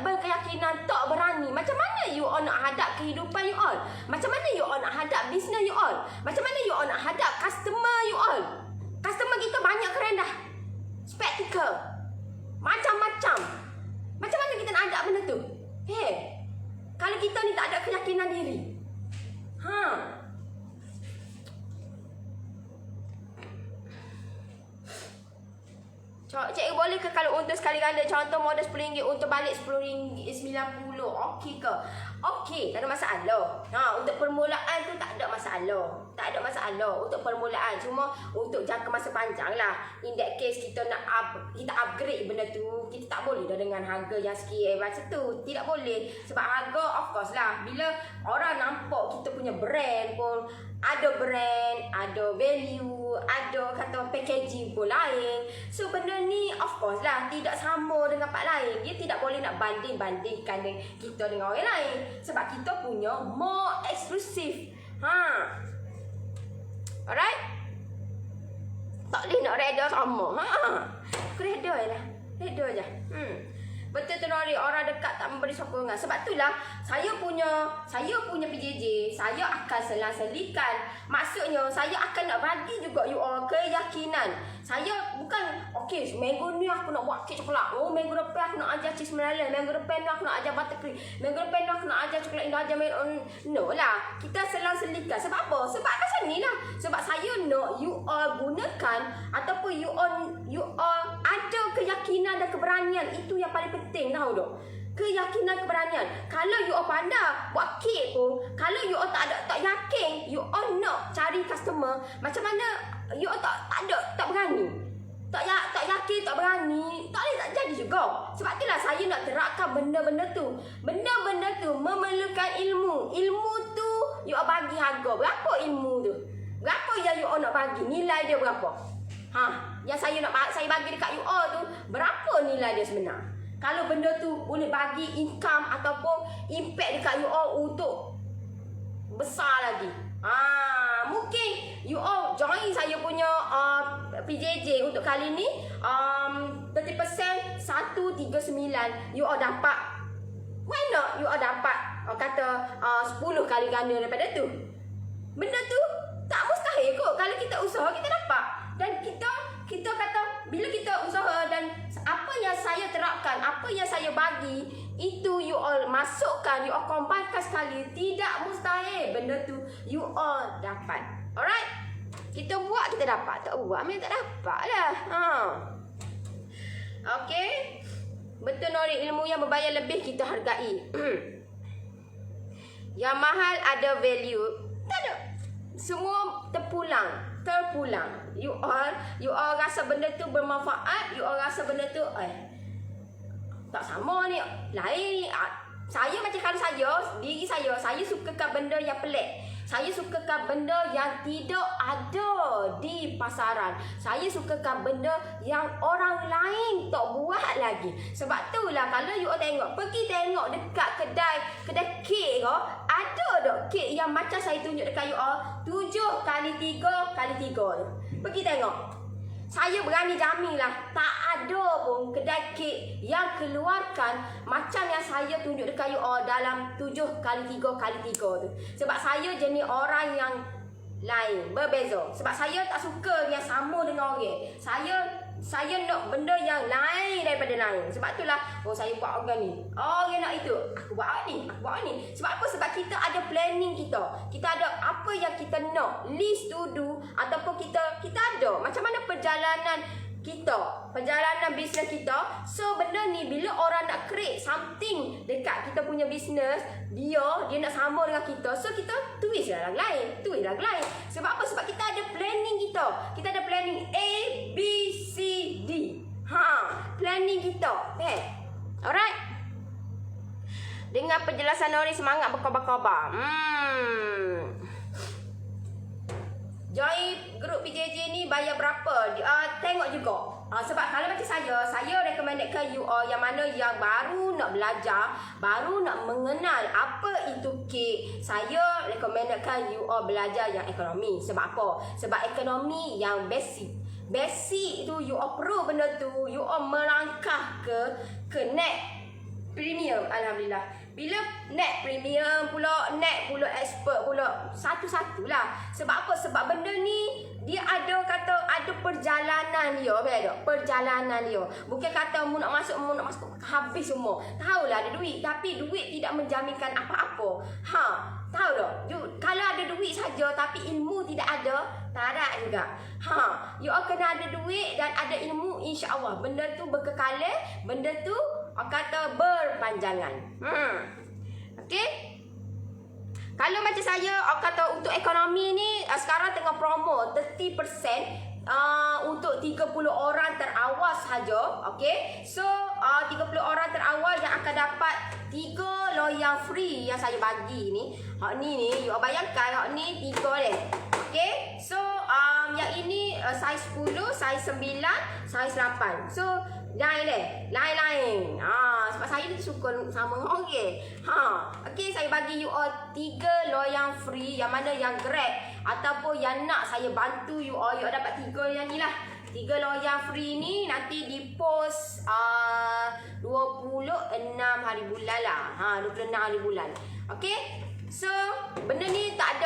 berkeyakinan, tak berani, macam mana you all nak hadap kehidupan you all? Macam mana you all nak hadap bisnes you all? Macam mana you all nak hadap customer you all? Customer kita banyak keren dah. Spectacle. Macam-macam. Macam mana kita nak hadap benda tu? Kalau kita ni tak ada keyakinan diri. Cikgu boleh ke kalau untuk sekali ganda, contoh modal RM10 untuk balik RM10.90, okey ke? Okey, tak ada masalah. Untuk permulaan tu tak ada masalah. Tak ada masalah untuk permulaan. Cuma untuk jangka masa panjang lah. In that case kita nak kita upgrade benda tu, kita tak boleh dah dengan harga yang sikit macam tu. Tidak boleh. Sebab harga of course lah. Bila orang nampak kita punya brand pun, ada brand, ada value, ada kata packaging pun lain. So benda ni of course lah tidak sama dengan part lain. Dia tidak boleh nak banding-bandingkan kita dengan orang lain. Sebab kita punya more eksklusif. Alright? Tak boleh nak reda sama. Aku reda je lah. Reda je. Betul tu Nori, orang dekat tak memberi sokongan. Sebab itulah saya punya PJJ, saya akan selang-selikan. Maksudnya saya akan nak bagi juga you all keyakinan. Saya bukan okey, minggu ni aku nak buat kek coklat. Minggu depan aku nak ajar cheese melala. Minggu depan ni aku nak ajar buttercream. Minggu depan ni aku nak ajar coklat Indonesia. No lah. Kita selang-selikan. Sebab apa? Sebab macam ni lah. Sebab saya nak you all gunakan ataupun you all ada keyakinan dan keberanian. Itu yang paling penting, tahu tak? Keyakinan, keberanian. Kalau you all pandai buat kek pun, kalau you all tak yakin, you all nak cari customer, macam mana you all tak berani. Tak yakin, tak berani, tak boleh tak jadi juga. Sebab itulah saya nak terapkan benda-benda tu. Benda-benda tu memerlukan ilmu. Ilmu tu you all bagi harga. Berapa ilmu tu? Berapa yang you all nak bagi? Nilai dia berapa? Yang saya bagi dekat you all tu, berapa nilai dia sebenar? Kalau benda tu boleh bagi income ataupun impact dekat you all untuk besar lagi. Mungkin you all join saya punya PJJ untuk kali ni 30% 139 you all dapat. Why not you all dapat kata 10 kali ganda daripada tu. Benda tu tak mustahil kot. Kalau kita usaha kita dapat. Dan kita kata bila kita usaha dan apa yang saya terapkan, apa yang saya bagi sekali, itu you all masukkan, you all combine sekali, tidak mustahil benda tu you all dapat. Alright? Kita buat, kita dapat. Tak buat, memang tak dapat lah. Okay? Betul Nori, ilmu yang berbayar lebih kita hargai. Yang mahal ada value. Tak ada. Semua terpulang. You all rasa benda tu bermanfaat, you all rasa benda tu tak sama ni, lain ni. Saya macam kalau diri saya sukakan benda yang pelik. Saya sukakan benda yang tidak ada di pasaran. Saya sukakan benda yang orang lain tak buat lagi. Sebab tu lah kalau you all tengok, pergi tengok dekat kedai kek ke, ada tak kek yang macam saya tunjuk dekat you all 7x3x3 tu. Pergi tengok. Saya berani jamin lah, tak ada pun kedai kek yang keluarkan macam yang saya tunjuk dekat you all dalam 7x3x3 tu. Sebab saya jenis orang yang lain, berbeza. Sebab saya tak suka yang sama dengan orang. Saya nak benda yang lain daripada lain. Sebab itulah, saya buat orang ni. Orang nak itu, aku buat ni. Sebab apa? Sebab kita ada planning kita. Kita ada apa yang kita nak, list to do, ataupun kita ada macam mana perjalanan kita, perjalanan bisnes kita. So benda ni bila orang nak create something dekat kita punya bisnes, dia nak sama dengan kita. So kita tulis lah lain. Sebab apa? Sebab kita ada planning kita. Kita ada planning A, B, C, D. Planning kita. Alright. Dengan penjelasan Nori, semangat berkobar-kobar. Join grup PJJ ni bayar berapa? Tengok juga. Sebab kalau macam saya recommendkan you all yang mana yang baru nak belajar, baru nak mengenal apa itu kek, saya recommendkan you all belajar yang ekonomi. Sebab apa? Sebab ekonomi yang basic. Basic tu you all perlu benda tu, you all melangkah ke net premium. Alhamdulillah. Bila net premium pula, net pula expert pula, satu-satulah. Sebab apa? Sebab benda ni dia ada perjalanan dia, perjalanan dia. Bukan kata mu nak masuk habis semua. Tahulah ada duit, tapi duit tidak menjaminkan apa-apa. Tahu tak? Kalau ada duit saja tapi ilmu tidak ada, tak ada juga. You all kena ada duit dan ada ilmu, insya-Allah benda tu berkekalan, benda tu kata berpanjangan. Okey? Kalau macam saya, kata untuk ekonomi ni sekarang tengah promo 30% untuk 30 orang terawal saja. Okey? So 30 orang terawal yang akan dapat 3 loyang free yang saya bagi ni. Hak ni you bayangkan, hak ni 3 deh. Okey? So yang ini saiz 10, saiz 9, saiz 8. So lain. Sebab saya ni suka sama dengan orang. Okey, saya bagi you all 3 loyang free, yang mana yang Grab ataupun yang nak saya bantu you all dapat 3 yang ni lah. 3 loyang free ni nanti di post 26 hari bulan lah. 26 hari bulan. Okey? So, benda ni tak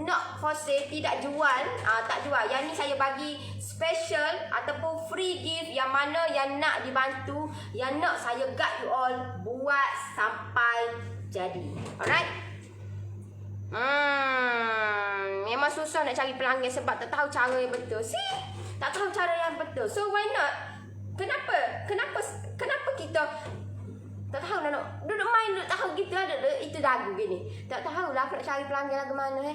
nak for sale, tidak jual, tak jual. Yang ni saya bagi special ataupun free gift, yang mana yang nak dibantu, yang nak saya guide you all buat sampai jadi. Alright? Memang susah nak cari pelanggan sebab tak tahu cara yang betul. Tak tahu cara yang betul. So why not? Kenapa kita tak tahu nak duduk main, duduk tahu gitu ada itu dagu gini. Tak tahu lah aku nak cari pelanggan lagu mana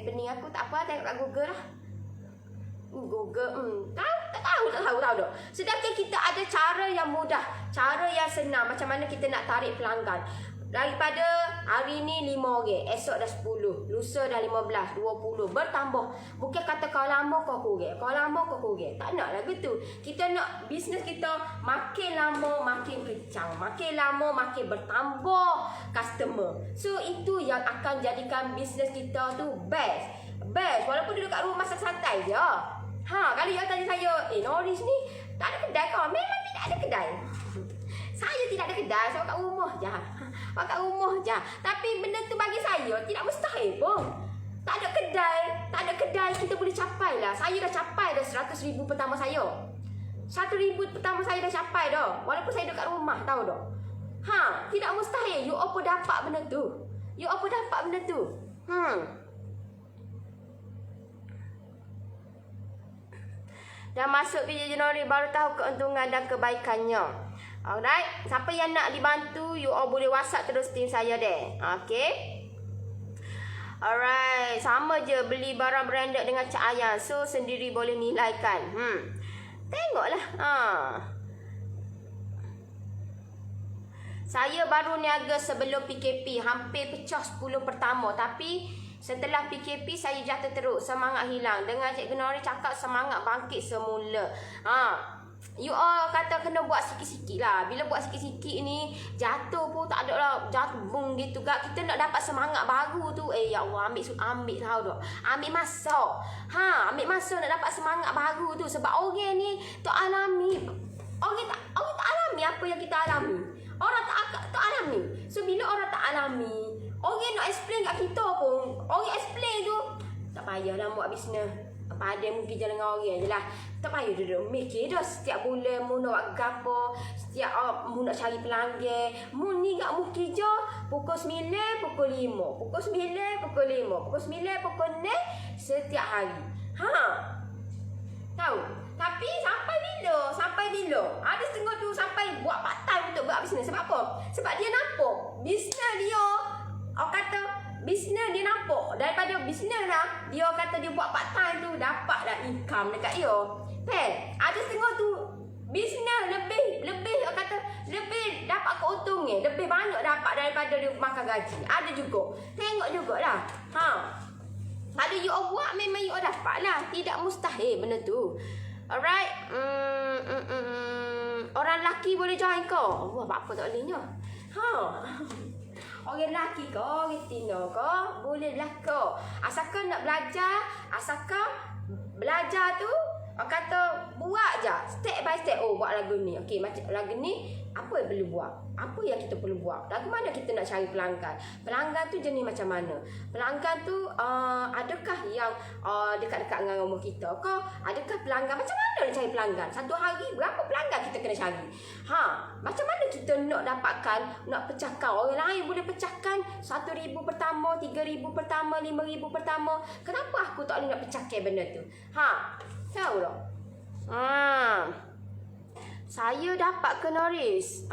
pening aku, tak apa, tengok kat Google lah. Google, tak tahu dah. Sedangkan kita ada cara yang mudah, cara yang senang macam mana kita nak tarik pelanggan. Daripada hari ni 5 orang, esok dah 10, lusa dah 15, 20, bertambah. Bukan kata kalau lama kau kurang, tak nak lah gitu. Kita nak bisnes kita makin lama makin kencang, makin lama makin bertambah customer. So itu yang akan jadikan bisnes kita tu best. Walaupun duduk kat rumah santai je. Kalau you tanya saya, Noris ni tak ada kedai kau? Memang tidak ada kedai. Saya tidak ada kedai, saya kat rumah je. Tapi benda tu bagi saya tidak mustahil pun. Tak ada kedai kita boleh capai lah. Saya dah capai dah 100,000 pertama saya. 1,000 pertama saya dah capai dah. Walaupun saya dekat rumah, tahu dah. Tidak mustahil. You apa dapat benda tu? You apa dapat benda tu? Dah masuk PJJ Nori baru tahu keuntungan dan kebaikannya. Alright, siapa yang nak dibantu, you all boleh WhatsApp terus tim saya deh. Okay. Alright, sama je beli barang branded dengan Cak Ayah. So sendiri boleh nilaikan. Tengoklah. Saya baru niaga sebelum PKP, hampir pecah 10 pertama, tapi setelah PKP saya jatuh teruk, semangat hilang. Dengan Cikgu Nori cakap semangat bangkit semula. You all kata kena buat sikit-sikit lah. Bila buat sikit-sikit ni, jatuh pun tak ada lah, jatuh bung gitu kak. Kita nak dapat semangat baru tu. Ya Allah, ambil tahu tak. Ambil masa. Ambil masa nak dapat semangat baru tu. Sebab orang ni tak alami. Orang tak alami apa yang kita alami. Orang tak alami. So bila orang tak alami, orang nak explain kat kita pun, orang explain tu tak payahlah buat bisnes. Apa ada mungkin jalan dengan orang je lah. Tak payah duduk mikir dah setiap bulan mu nak buat gapo, setiap mu nak cari pelanggan. Mu ni gak mungkin je pukul 9, pukul 5, pukul 9, pukul 5, pukul 9, pukul 6 setiap hari. Tahu? Tapi sampai bila? Ada setengah tu sampai buat part time untuk buat bisnes. Sebab apa? Sebab dia nampak bisnes dia, kata bisnes dia nampak. Daripada bisnes dah, dia kata dia buat part time tu dapatlah income dekat dia. Ada setengah tu bisnes lebih kata lebih dapat keuntungan, lebih banyak dapat daripada dia makan gaji. Ada juga. Tengok jugalah. Ada you all buat memang you all dapat lah. Tidak mustahil benda tu. Alright. Orang lelaki boleh join kau. Wah, apa tak bolehnya. Orang lelaki ke, orang tina ke, boleh lah kau. Asalkan nak belajar, asalkan belajar tu, kata buat je. Step by step. Oh, buat lagu ni. Okey, macam lagu ni, apa yang perlu buat? Apa yang kita perlu buat? Lagu mana kita nak cari pelanggan? Pelanggan tu jenis macam mana? Pelanggan tu adakah yang dekat-dekat dengan rumah kita ke? Adakah pelanggan? Macam mana nak cari pelanggan? Satu hari berapa pelanggan kita kena cari? Macam mana kita nak dapatkan, nak pecahkan? Orang lain boleh pecahkan 1,000 pertama, 3,000 pertama, 5,000 pertama. Kenapa aku tak boleh nak pecahkan benda tu? Tahu tak? Saya dapat ke Noris?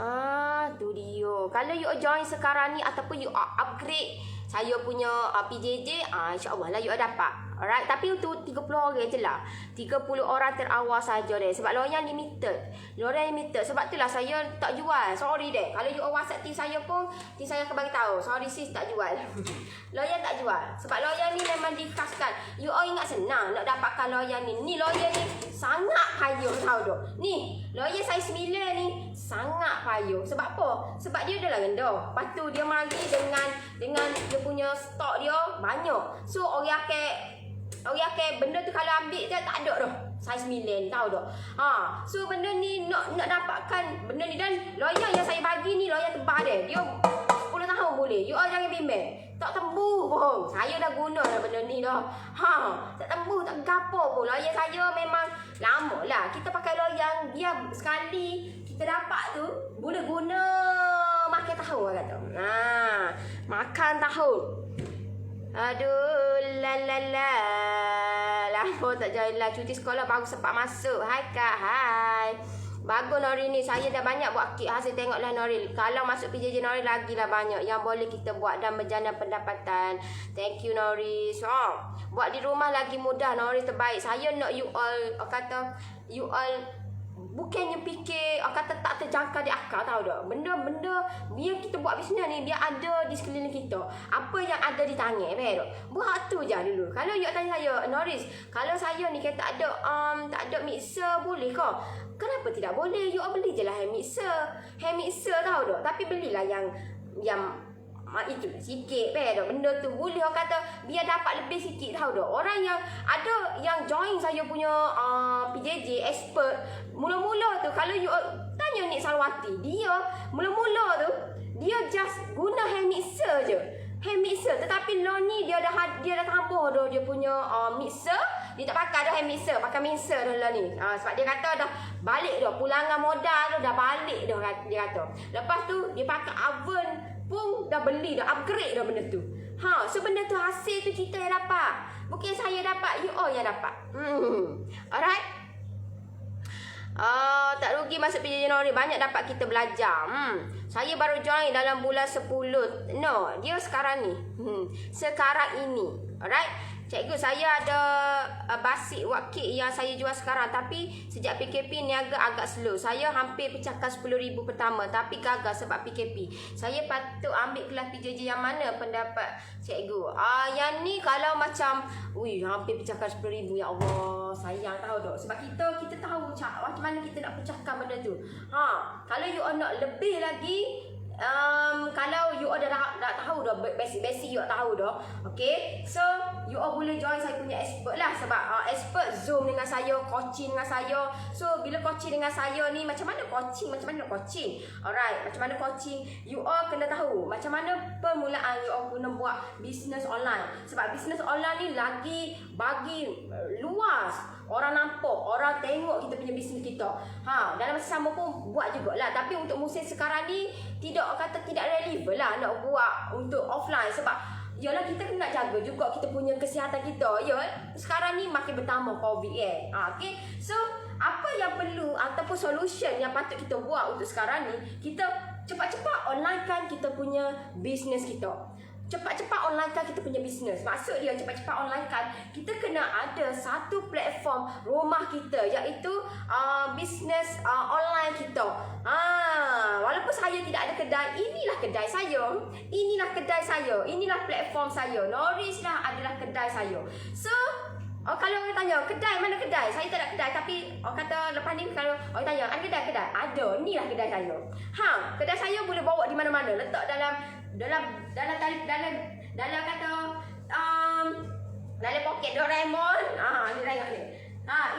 Tu dia. Kalau you join sekarang ni ataupun you upgrade saya punya PJJ, insya-Allah lah you dapat. Alright, tapi untuk 30 orang je lah. 30 orang terawal saja deh. Sebab loyang limited. Loyang limited. Sebab itulah saya tak jual. Sorry deh. Kalau you WhatsApp tim saya pun, tim saya akan bagi tahu. Sorry sis, tak jual. Loyang tak jual. Sebab loyang ni memang dikhaskan. You all ingat senang nak dapatkan loyang ni. Ni loyang ni sangat payah, tahu tak? Ni, loyang saiz 9 ni sangat payah. Sebab apa? Sebab dia dah lah rendah. Lepas tu dia mari dengan dia punya stok dia banyak. So orang akan benda tu kalau ambil dia tak ada dah. Saiz 9, tahu tak? So benda ni nak dapatkan benda ni, dan loyang yang saya bagi ni loyang tebal dia. Dia 10 tahun boleh. You all jangan bimbang. Tak tembus pun. Saya dah guna dah benda ni dah. Tak tembus, tak gapo pun. Loyang saya memang lama lah. Kita pakai loyang dia sekali kita dapat tu boleh guna makan tahun orang kata. Makan tahun. Aduh, lama tak jalan. Cuti sekolah baru sempat masuk. Hai kak, hai. Bagus Nori ni. Saya dah banyak buat kek hasil. Tengoklah Nori. Kalau masuk PJJ Nori lagi lah banyak yang boleh kita buat dan berjana pendapatan. Thank you Nori. So, buat di rumah lagi mudah Nori, terbaik. Saya nak you all, kata you all bukannya fikir kata tak terjangkau di akal, tahu tak? Benda-benda biar kita buat bisnes ni biar ada di sekeliling kita. Apa yang ada di tangan, betul? Buat tu je dulu. Kalau you tanya saya, Noris, kalau saya ni kata tak ada mixer boleh ke? Kenapa tidak boleh? You beli je lah hand mixer tahu tak? Tapi belilah yang itu sikit benda tu boleh orang kata biar dapat lebih sikit, tahu tak? Orang yang ada yang join saya punya PJJ expert mula-mula tu, kalau you tanya Nik Salwati, dia mula-mula tu dia just guna hand mixer je. hand mixer. Tetapi lo ni dia dah tambah dah dia punya mixer. Dia tak pakai dah hand mixer, pakai mixer dah lah ni. Sebab dia kata dah balik dah, pulangan modal dah balik dah dia kata. Lepas tu dia pakai oven pun dah beli dah, upgrade dah benda tu. So benda tu hasil tu kita yang dapat. Bukan saya dapat, you all yang dapat. Alright. Tak rugi masuk PJJ Nori, banyak dapat kita belajar. Saya baru join dalam bulan 10. No, dia sekarang ni. Sekarang ini. Alright. Cikgu, saya ada basic wakil yang saya jual sekarang. Tapi sejak PKP niaga agak slow. Saya hampir pecahkan 10,000 pertama. Tapi gagal sebab PKP. Saya patut ambil kelas PJJ yang mana pendapat cikgu? Yang ni kalau macam hampir pecahkan 10,000. Ya Allah, sayang tahu tak? Sebab kita tahu macam mana kita nak pecahkan benda tu. Kalau you all nak lebih lagi, kalau you all dah tahu dah basic you all tahu dah. Okay, so you all boleh join saya punya expert lah. Sebab expert Zoom dengan saya, coaching dengan saya. So bila coaching dengan saya ni, macam mana coaching, alright, macam mana coaching, you all kena tahu macam mana permulaan you all guna buat business online. Sebab business online ni lagi bagi luas. Orang nampak, orang tengok kita punya bisnes kita. Dalam masa sama pun buat jugalah. Tapi untuk musim sekarang ni tidak relevan lah nak buat untuk offline. Sebab yalah kita kena jaga juga kita punya kesihatan kita. Ya, sekarang ni makin bertambah COVID okay. So apa yang perlu ataupun solution yang patut kita buat untuk sekarang ni, kita cepat-cepat online kan kita punya bisnes kita. Cepat-cepat online kan kita punya bisnes. Maksud dia cepat-cepat online kan, kita kena ada satu platform rumah kita, iaitu bisnes online kita. Walaupun saya tidak ada kedai, inilah kedai saya. Inilah kedai saya. Inilah platform saya. Nourish lah adalah kedai saya. So kalau orang tanya, kedai, mana kedai? Saya tak ada kedai. Tapi orang kata lepas ni kalau orang tanya, ada kedai? Ada. Inilah kedai saya. Kedai saya boleh bawa di mana-mana. Letak dalam kata dalam poket Doraemon. Ni tengok ni.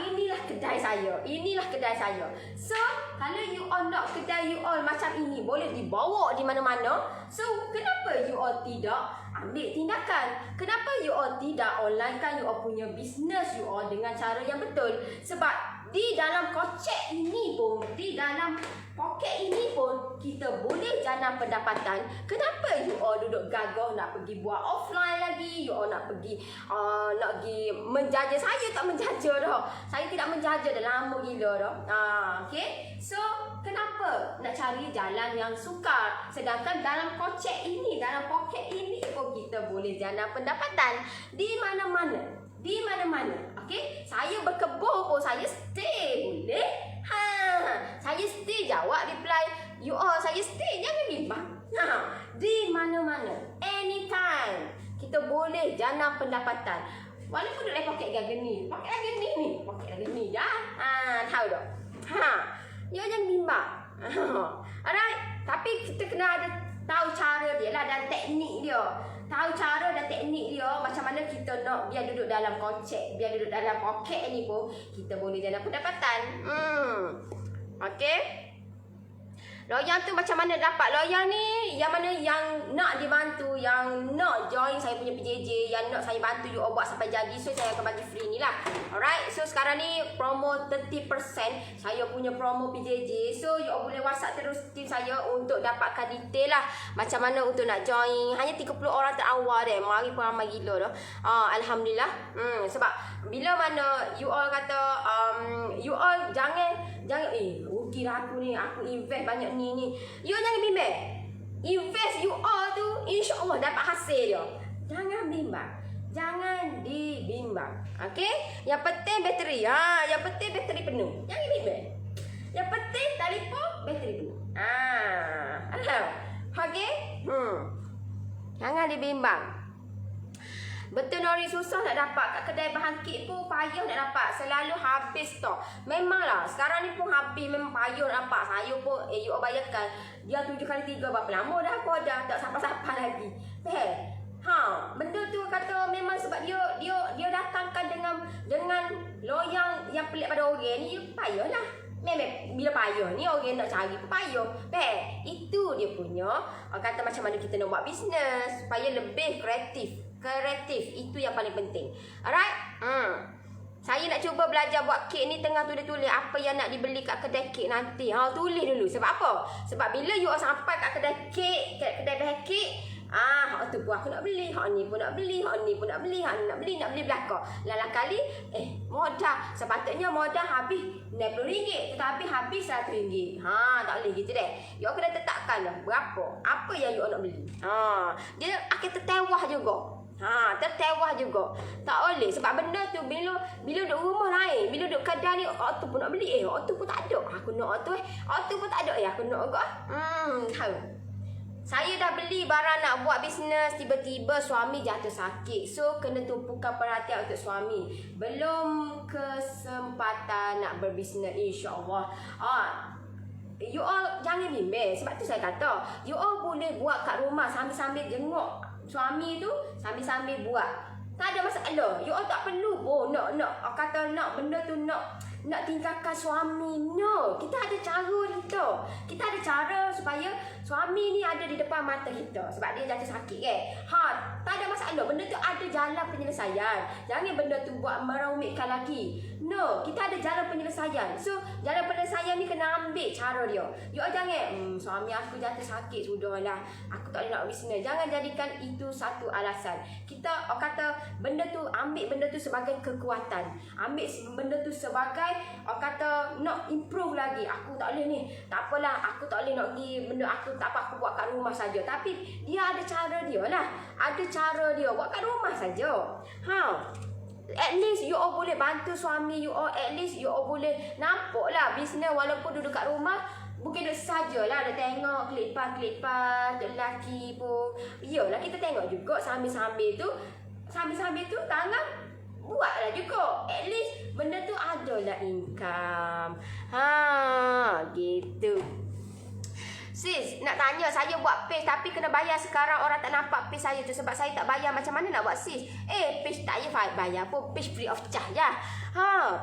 Inilah kedai saya. Inilah kedai saya. So, kalau you all nak kedai you all macam ini, boleh dibawa di mana-mana. So, kenapa you all tidak ambil tindakan? Kenapa you all tidak online kan you all punya bisnes you all dengan cara yang betul? Sebab di dalam kocek ini pun, di dalam poket ini pun kita boleh jana pendapatan. Kenapa you all duduk gagah nak pergi buat offline lagi? You all nak pergi menjaja. Saya tak menjaja dah. Saya tidak menjaja dah lama gila dah. Okay. So kenapa nak cari jalan yang sukar? Sedangkan dalam kocek ini, dalam poket ini pun kita boleh jana pendapatan di mana-mana. Di mana-mana. Okay. Saya berkebun pun saya stay boleh. Saya stay jawab reply you all. Saya stay, jangan bimbang. Di mana-mana, anytime kita boleh jana pendapatan. Walaupun duduk dalam poket gini, poket gini ya. Tahu tak? You jangan bimbang. Alright, tapi kita kena ada tahu cara dia lah dan teknik dia. Tahu cara dan teknik dia macam mana kita nak biar duduk dalam kocek, biar duduk dalam poket ni pun kita boleh jana pendapatan. Okay. Loyang tu macam mana dapat loyang ni? Yang mana yang nak dibantu, yang nak join saya punya PJJ, yang nak saya bantu you all buat sampai jadi. So saya akan bagi free ni lah. Alright. So sekarang ni promo 30%. Saya punya promo PJJ. So you all boleh WhatsApp terus tim saya untuk dapatkan detail lah macam mana untuk nak join. Hanya 30 orang terawal deh. Mari pun ramai gila dah. Alhamdulillah. Sebab bila mana you all kata you all jangan rugi lah aku ni, aku invest banyak ni. You jangan bimbang. Invest you all tu, insya-Allah dapat hasil dia. Jangan bimbang. Jangan dibimbang. Okey? Yang penting bateri. Yang penting bateri penuh. Jangan bimbang. Yang penting telefon bateri penuh. Okey? Jangan dibimbang. Betul Nori, susah nak dapat. Kat kedai bahan kek pun payah nak dapat. Selalu habis stok. Memanglah sekarang ni pun habis. Memang payah nak dapat. Saya pun you all bayarkan. Dia 7x3 berapa lama dah aku ada. Tak sampai-sampai lagi. Benda tu kata memang sebab dia datangkan dengan loyang yang pelik pada orang ni. Payahlah. Memang bila payah ni orang nak cari pun payah. Itu dia punya kata macam mana kita nak buat bisnes supaya lebih kreatif. Itu yang paling penting. Alright? Saya nak cuba belajar buat kek ni, tengah tulis-tulis apa yang nak dibeli kat kedai kek nanti. Tulis dulu. Sebab apa? Sebab bila you sampai kat kedai kek, kat kedai kek, hak tu pun aku nak beli, hak ni pun nak beli, hak ni pun nak beli, hak ni nak beli belakang. Lain kali modal, sepatutnya modal habis RM90, tetapi habis RM100. Tak boleh gitu deh. You kena tetapkan lah berapa, apa yang you nak beli. Dia akan tertewah juga. Tertewah juga. Tak boleh sebab benda tu bila duduk rumah lain, bila duduk kedai ni tu pun nak beli, tu pun tak ada. Aku nak tu tu pun tak ada, aku nak juga. Tahu. Saya dah beli barang nak buat bisnes, tiba-tiba suami jatuh sakit. So kena tumpukan perhatian untuk suami. Belum kesempatan nak berbisnes, insya-Allah. You all jangan bimbang. Sebab tu saya kata, you all boleh buat kat rumah sambil-sambil jenguk suami tu, sambil-sambil buat. Tak ada masalah. You all tak perlu pun nak kata nak benda tu nak tinggalkan suami. No, kita ada cara kita. Kita ada cara supaya suami ni ada di depan mata kita sebab dia jatuh sakit kan. Tak ada masalah. Benda tu ada jalan penyelesaian. Jangan benda tu buat merumitkan lagi. No, kita ada jalan penyelesaian. So, jalan penyelesaian ni kena ambil cara dia. You all jangan suami aku jatuh sakit, sudahlah, aku tak boleh nak bisnes. Jangan jadikan itu satu alasan. Kita kata benda tu, ambil benda tu sebagai kekuatan. Ambil benda tu sebagai kata nak improve lagi. Aku tak boleh ni. Tak apalah, aku tak boleh nak pergi benda aku tak apa, aku buat kat rumah saja. Tapi dia ada cara dia lah. Ada cara dia buat kat rumah saja. At least you all boleh bantu suami you all. At least you all boleh nampak lah bisnes walaupun duduk kat rumah. Bukan duduk sajalah ada tengok klip-klip lelaki pun. Yalah, kita tengok juga sambil-sambil tu tangan buatlah juga. At least benda tu adalah income. Gitu. Sis, nak tanya, saya buat page tapi kena bayar sekarang. Orang tak nampak page saya tu sebab saya tak bayar. Macam mana nak buat sis? Page tak payah bayar pun. Page free of charge je.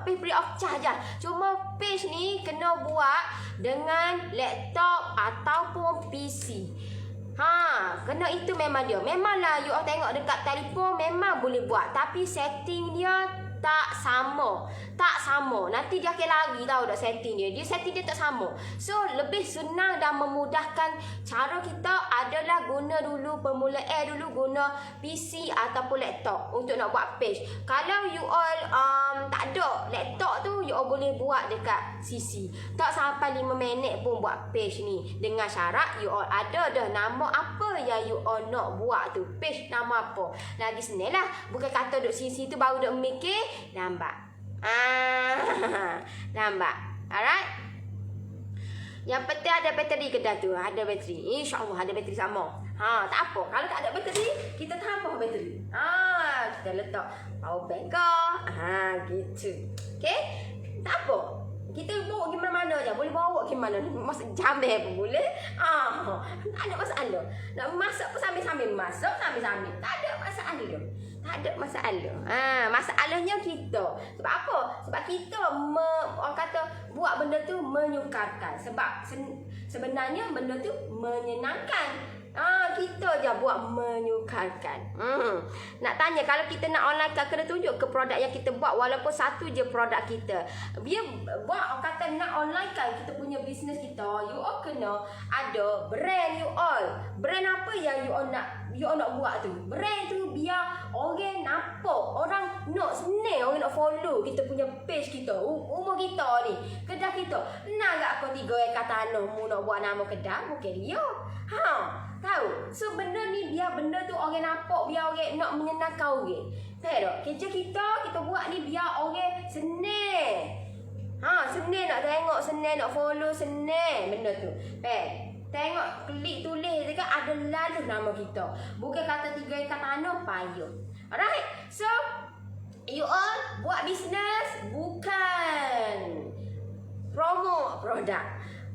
Page free of charge je. Cuma page ni kena buat dengan laptop ataupun PC. Kena itu memang dia. Memanglah you all tengok dekat telefon memang boleh buat. Tapi setting dia tak sama. Nanti dia akan lari tau dah setting dia. Dia setting dia tak sama. So lebih senang dan memudahkan cara kita adalah guna dulu permulaan dulu guna PC ataupun laptop untuk nak buat page. Kalau you all tak ada laptop tu, you all boleh buat dekat CC. Tak sampai 5 minit pun buat page ni. Dengan syarat you all ada dah nama apa yang you all nak buat tu. Page nama apa. Lagi senang lah. Bukan kata duk CC tu baru duk mikir. Nampak. Nampak. Alright. Yang penting ada bateri kedai tu. Ada bateri. InsyaAllah ada bateri sama. Tak apa. Kalau tak ada bateri, kita tambah bateri. Kita letak power bank ke. Gitu. Okay. Tak apa. Kita bawa pergi mana-mana je. Boleh bawa pergi mana. Masak jambil pun boleh. Tak ada masalah. Nak masak pun sambil-sambil masak. Sambil-sambil. Tak ada masalah dia. Tak ada masalah. Masalahnya kita. Sebab apa? Sebab kita orang kata buat benda tu menyukarkan. Sebab sebenarnya benda tu menyenangkan. Kita je buat menyukarkan. Nak tanya, kalau kita nak online kena tunjuk ke produk yang kita buat walaupun satu je produk kita. Dia buat orang kata nak online kan kita punya bisnes kita. You all kena ada brand you all. Brand apa yang you all nak buat tu. Brand tu biar orang nampak. Orang nak senang orang nak follow kita punya page kita. Umur kita ni. Kedai kita. Nak tak kau 3 ekar tanah mu nak buat nama kedai? Mungkin dia. Tahu? So benda ni biar benda tu orang nampak, biar orang nak menyenangkan orang. Tahu tak? Kerja kita buat ni biar orang senang. Senang nak tengok, senang nak follow, senang benda tu. Tengok, klik tulis dekat ada lalu nama kita. Bukan kata 3 ekar tanah payah. Alright? So, you all buat bisnes bukan promo produk.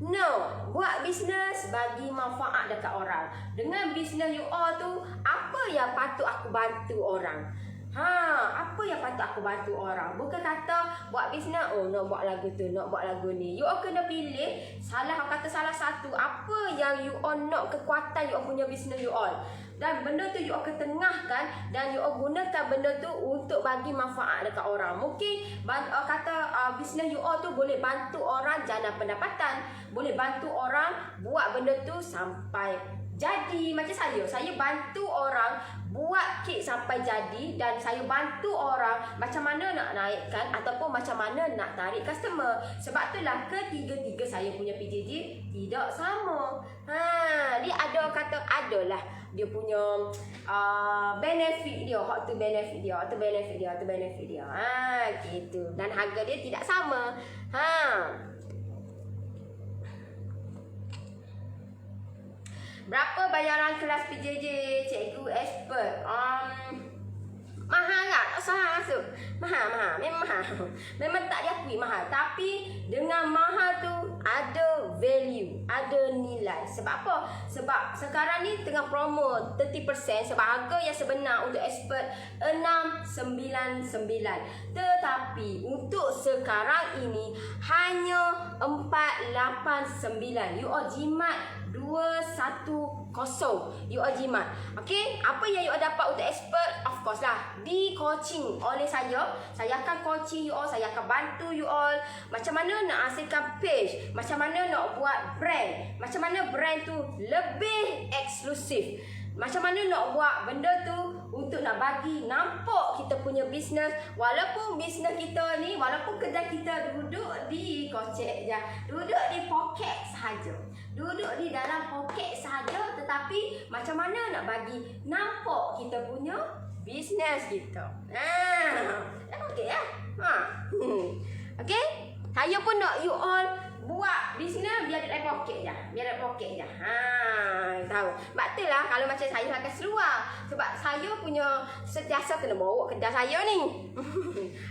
No, buat bisnes bagi manfaat dekat orang. Dengan bisnes you all tu, apa yang patut aku bantu orang? Apa yang patut untuk aku bantu orang. Bukan kata buat bisnes, oh nak buat lagu tu, nak buat lagu ni. You all kena pilih kata salah satu. Apa yang you all nak, kekuatan you all punya bisnes you all. Dan benda tu you all ketengahkan dan you all gunakan benda tu untuk bagi manfaat dekat orang. Mungkin bisnes you all tu boleh bantu orang jana pendapatan, boleh bantu orang buat benda tu sampai jadi. Macam saya bantu orang buat kek sampai jadi, dan saya bantu orang macam mana nak naikkan ataupun macam mana nak tarik customer. Sebab itulah ketiga-tiga saya punya PJJ tidak sama. Dia adalah dia punya benefit dia, hak tu benefit dia, tu benefit dia, tu benefit dia. Gitu. Dan harga dia tidak sama. Berapa bayaran kelas PJJ cikgu expert? Mahal tak? Tak salah masuk. Mahal. Memang mahal. Memang tak diakui mahal. Tapi dengan mahal tu ada value, ada nilai. Sebab apa? Sebab sekarang ni tengah promo 30%. Sebab harga yang sebenar untuk expert 699. Tetapi untuk sekarang ini hanya 489. You all jimat 210 you all jimat. Okay, apa yang you all dapat untuk expert? Of course lah, di coaching oleh saya akan coaching you all, saya akan bantu you all macam mana nak hasilkan page, macam mana nak buat brand, macam mana brand tu lebih eksklusif, macam mana nak buat benda tu untuk nak bagi nampak kita punya bisnes. Walaupun bisnes kita ni, walaupun kedai kita duduk di kocek je, duduk di poket sahaja, duduk di dalam poket sahaja, tetapi macam mana nak bagi nampak kita punya bisnes kita. Okey ya. Okey, saya pun nak you all buat bisnes biar ada poket je. Tahu. Sebab itulah kalau macam saya akan seluar. Sebab saya punya sentiasa kena bawa kedai saya ni.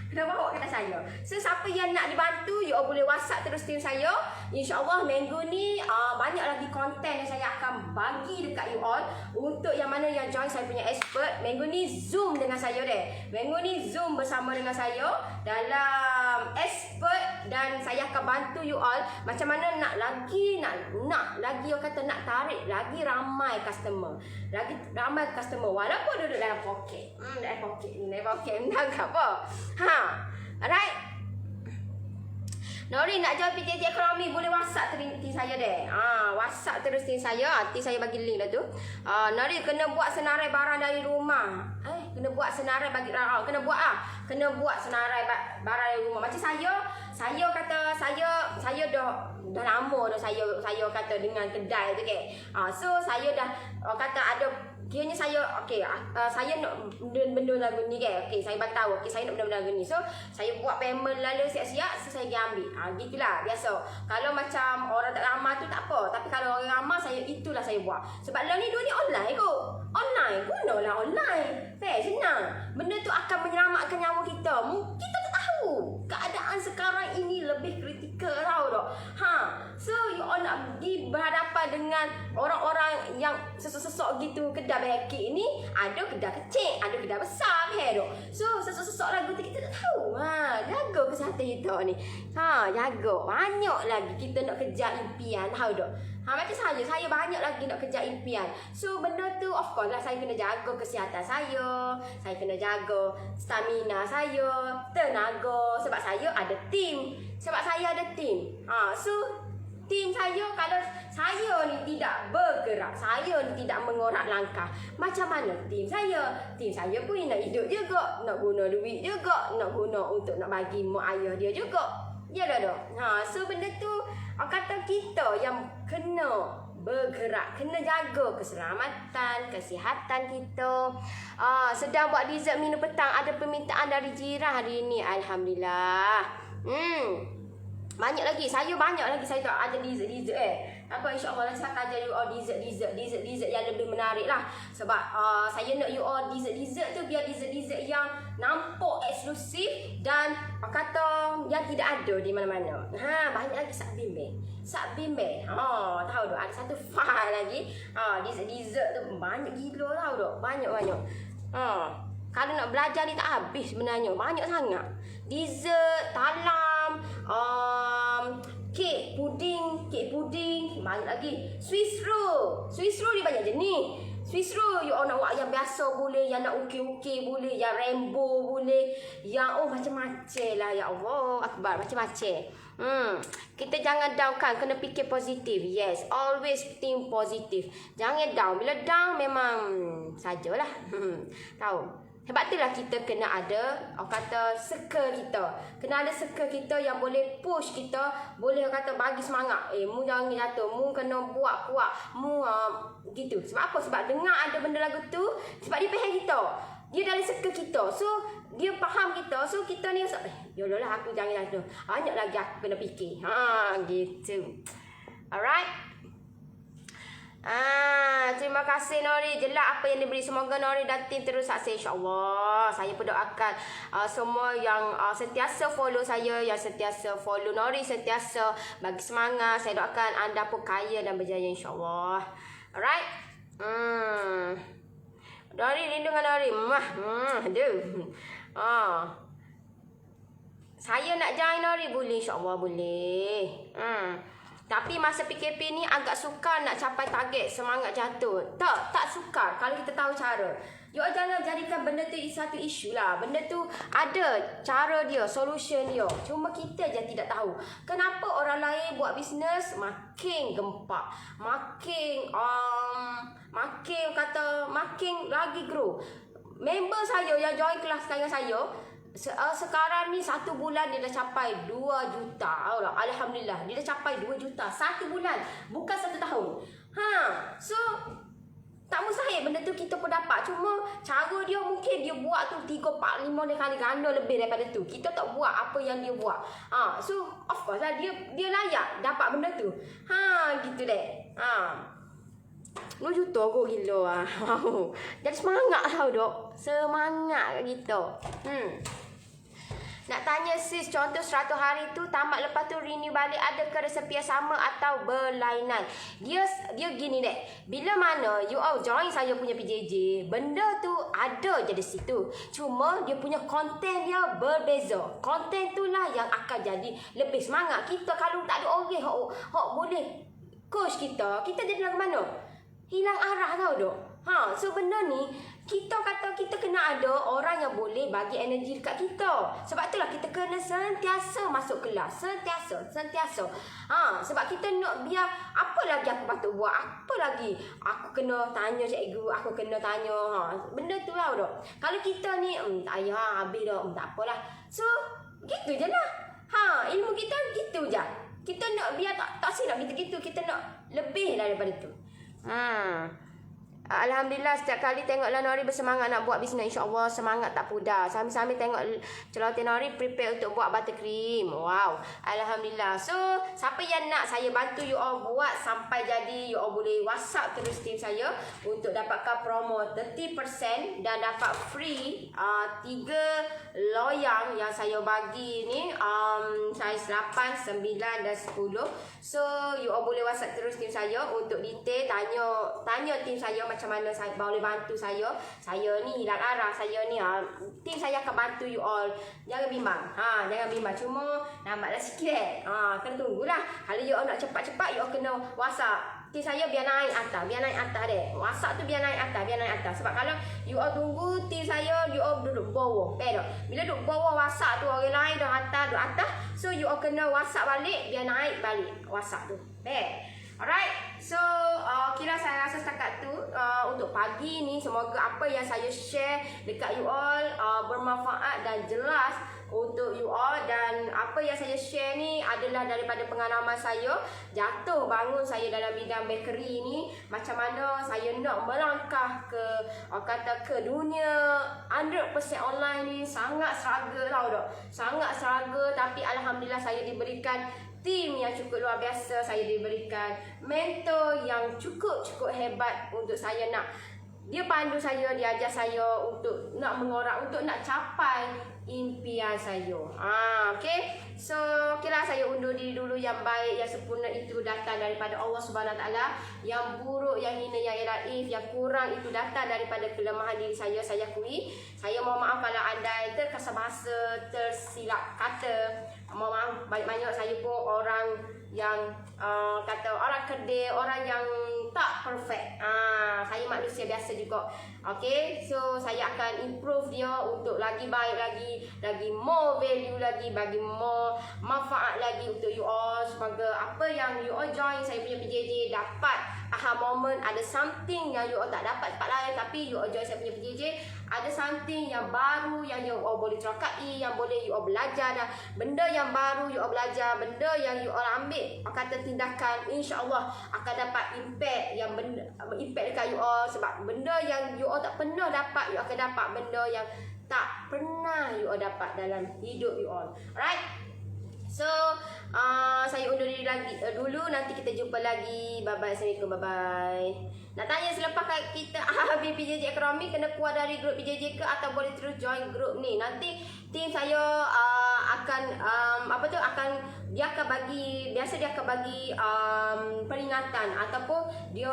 Kena bawa kedai saya. So siapa yang nak dibantu, you all boleh WhatsApp terus tim saya. InsyaAllah minggu ni banyak lagi konten yang saya akan bagi dekat you all. Untuk yang mana yang join saya punya expert, minggu ni Zoom dengan saya deh. Minggu ni Zoom bersama dengan saya dalam expert, dan saya akan bantu you all macam mana nak lagi orang kata nak tarik lagi ramai customer, walaupun duduk dalam poket. Dalam poket entah apa. Alright. Nori nak join PJJ ekonomi, boleh WhatsApp tim saya deh. WhatsApp terus tim saya. Nanti saya bagi link dah tu. Nori kena buat senarai barang dari rumah. Kena buat senarai kena buat senarai barang dari rumah. Macam saya dah lama dah saya kata dengan kedai tu ke. So saya dah kata ada kiranya saya saya nak benda lagu ni ke. Saya beritahu saya nak benda lagu ni. So saya buat payment lalu siap-siap, so saya pergi ambil. Gitulah biasa. Kalau macam orang tak ramah tu tak apa, tapi kalau orang ramah itulah saya buat. Sebab lah ni dua ni online kot. Gunalah online. Senang. Benda tu akan menyelamatkan nyawa kita. Kita tak tahu. Keadaan sekarang ini lebih kritikal tau tak. So you all nak pergi berhadapan dengan orang-orang yang sesok-sesok gitu. Kedai bekik ni ada kedai kecil, ada kedai besar So sesok-sesok lagu tu kita tak tahu. Jaga kesihatan kita ni. Jaga. Banyak lagi kita nak kejar impian tahu tak. Macam saya banyak lagi nak kejar impian. So benda tu of course lah saya kena jaga kesihatan saya kena jaga stamina saya, tenaga. Sebab saya ada tim. So tim saya, kalau saya ni tidak bergerak, saya ni tidak mengorak langkah, macam mana tim saya? Tim saya pun nak hidup juga, nak guna duit juga, nak guna untuk nak bagi mak ayah dia juga. Yalah tak? So benda tu kata kita yang kena bergerak, kena jaga keselamatan, kesihatan kita. Sedang buat dessert minum petang, ada permintaan dari jiran hari ini. Alhamdulillah. Banyak lagi saya tak ada dessert Apa insya-Allah nanti saya ajar you all dessert yang lebih menarik lah. Sebab saya nak you all dessert tu biar dessert yang nampak eksklusif dan kata yang tidak ada di mana-mana. Banyak lagi sak bimbing. Tahu tak, ada satu file lagi. Dessert tu banyak gila tahu tak. Banyak. Kalau nak belajar ni tak habis sebenarnya. Banyak sangat. Dessert, talam, kek puding, banyak lagi. Swiss roll ni banyak jenis. Swiss roll, you nak buat yang biasa boleh, yang nak ukir-ukir boleh, yang rainbow boleh, yang macam-macam lah, ya Allah akbar, macam-macam. Kita jangan down kan, kena fikir positif. Yes, always think positif. Jangan down. Bila down memang sajalah. Tahu. Sebab itulah kita kena ada, kata circle kita. Kena ada circle kita yang boleh push kita, boleh kata bagi semangat. Mu jangan jatuh, mu kena buat kuat, mu gitu. Sebab apa? Sebab dengar ada benda lagu tu, sebab dia faham kita. Dia dalam circle kita. So, dia faham kita. So, kita ni yalah aku jangan jatuh. Banyak lagi aku kena fikir. Gitu. Alright. Terima kasih Nori. Jelas apa yang diberi. Semoga Nori dan tim terus sukses, insya-Allah. Saya berdoakan semua yang sentiasa follow saya, yang sentiasa follow Nori, sentiasa bagi semangat. Saya doakan anda pun kaya dan berjaya, insya-Allah. Alright. Nori, lindungan Nori. Aduh. Saya nak join Nori, boleh, insya-Allah boleh. Tapi masa PKP ni agak sukar nak capai target, semangat jatuh. Tak sukar kalau kita tahu cara. You jangan jadikan benda tu satu isu lah. Benda tu ada cara dia, solution dia. Cuma kita je tidak tahu. Kenapa orang lain buat bisnes makin gempak, makin lagi grow. Member saya yang join kelas dengan saya, sekarang ni 1 bulan dia dah capai 2 juta. Alhamdulillah, dia dah capai 2 juta 1 bulan, bukan 1 tahun. So tak mustahil benda tu kita pun dapat. Cuma cara dia mungkin dia buat tu 3, 4, 5 kali ganda lebih daripada tu. Kita tak buat apa yang dia buat. So of course lah dia layak dapat benda tu. Gitu deh. 2 juta kok gila. Jadi semangat tau dok. Semangat kat kita. Nak tanya sis, contoh 100 hari tu tamat lepas tu renew balik, adakah resepi yang sama atau berlainan? Dia gini dek. Bila mana you all join saya punya PJJ, benda tu ada je di situ. Cuma dia punya konten dia berbeza. Konten tu lah yang akan jadi lebih semangat. Kita kalau tak ada orang hok boleh coach kita jadi lagu mana? Hilang arah tau dok. So benda ni kita kata kita kena ada orang yang boleh bagi energi dekat kita. Sebab itulah kita kena sentiasa masuk kelas, sentiasa. Sebab kita nak biar apa lagi aku patut buat, apa lagi aku kena tanya cikgu, aku kena tanya. Benda tu lah dok. Kalau kita ni tak payah habis dah, tak apalah. So gitu je lah. Ilmu kita gitu je. Kita nak biar tak silap gitu-gitu, kita nak lebih lah daripada tu. Alhamdulillah, setiap kali tengoklah Nori bersemangat nak buat bisnes, insya-Allah semangat tak pudar. Sambil-sambil tengok celoteh Nori prepare untuk buat buttercream. Wow, alhamdulillah. So, siapa yang nak saya bantu you all buat sampai jadi, you all boleh WhatsApp terus tim saya untuk dapatkan promo 30% dan dapat free 3 loyang yang saya bagi ni, saiz 8, 9 dan 10. So, you all boleh WhatsApp terus tim saya untuk detail, tanya tim saya macam mana saya boleh bantu saya. Saya ni hilang arah, saya ni tim saya akan bantu you all. Jangan bimbang. Jangan bimbang. Cuma lambatlah sikit. Kena tunggulah. Kalau you all nak cepat-cepat, you all kena WhatsApp tim saya biar naik atas deh. WhatsApp tu biar naik atas. Sebab kalau you all tunggu tim saya, you all duduk bawah. Bila duduk bawah WhatsApp tu orang lain duduk atas. So you all kena WhatsApp balik biar naik balik WhatsApp tu. Alright, so kira saya rasa setakat tu untuk pagi ni, semoga apa yang saya share dekat you all bermanfaat dan jelas untuk you all. Dan apa yang saya share ni adalah daripada pengalaman saya jatuh bangun saya dalam bidang bakery ni, macam mana saya nak melangkah ke dunia 100% online ni. Sangat struggle tau dok, sangat struggle. Tapi alhamdulillah saya diberikan tim yang cukup luar biasa, saya diberikan mentor yang cukup hebat untuk saya nak, dia pandu saya, dia ajar saya untuk nak mengorak, untuk nak capai impian saya. Okay, So, okeylah, saya undur diri dulu. Yang baik, yang sempurna itu datang daripada Allah Subhanahu Taala. Yang buruk, yang hina, yang raif, yang kurang itu datang daripada kelemahan diri saya. Saya akui. Saya mohon maaf kalau anda terkasar bahasa, tersilap kata. Mohon maaf banyak-banyak. Saya pun orang yang kata orang kedai, orang yang tak perfect. Saya manusia biasa juga. Okay, so saya akan improve dia untuk lagi baik lagi more value lagi, bagi more manfaat lagi untuk you all. Semoga apa yang you all join saya punya PJJ dapat aha moment, ada something yang you all tak dapat tempat lain, tapi you all join saya punya PJJ, ada something yang baru yang you all boleh terokai, yang boleh you all belajar, dan benda yang baru you all belajar, benda yang you all ambil kata tindakan, insya-Allah akan dapat impact yang impact dekat you all. Sebab benda yang you all tak pernah dapat, you akan dapat benda yang tak pernah you all dapat dalam hidup you all. Alright, so saya undur diri lagi dulu. Nanti kita jumpa lagi. Bye bye. Assalamualaikum. Bye bye. Nak tanya selepas kita habis PJJ Ekonomi, kena keluar dari grup PJJ ke atau boleh terus join grup ni? Nanti tim saya akan dia akan bagi, biasa dia akan bagi peringatan ataupun dia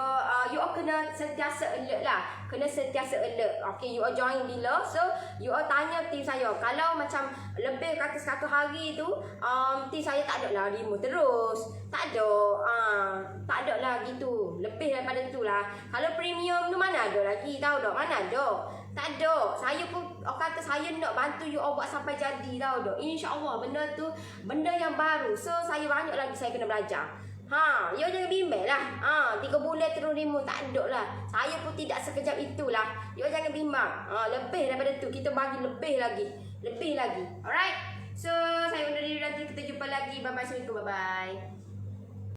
you all kena sentiasa alert lah. Kena sentiasa alert. Okay, you all join bila, so you all tanya tim saya. Kalau macam lebih kata 1 hari tu tim saya tak ada lah 5 terus. Tak ada. Tak ada lah gitu. Lebih daripada tu lah. Kalau premium tu mana ada lagi, tahu tak? Mana ada? Tak ada. Saya pun kata saya nak bantu you all buat sampai jadi, tahu tak? InsyaAllah benda tu benda yang baru. So saya banyak lagi saya kena belajar. You jangan bimbang lah. 3 bulan terus remove, tak ada lah. Saya pun tidak sekejap itulah. You jangan bimbang. Lebih daripada tu, kita bagi lebih lagi. Lebih lagi. Alright. So saya undur diri, nanti kita jumpa lagi. Bye bye. Assalamualaikum. Bye bye.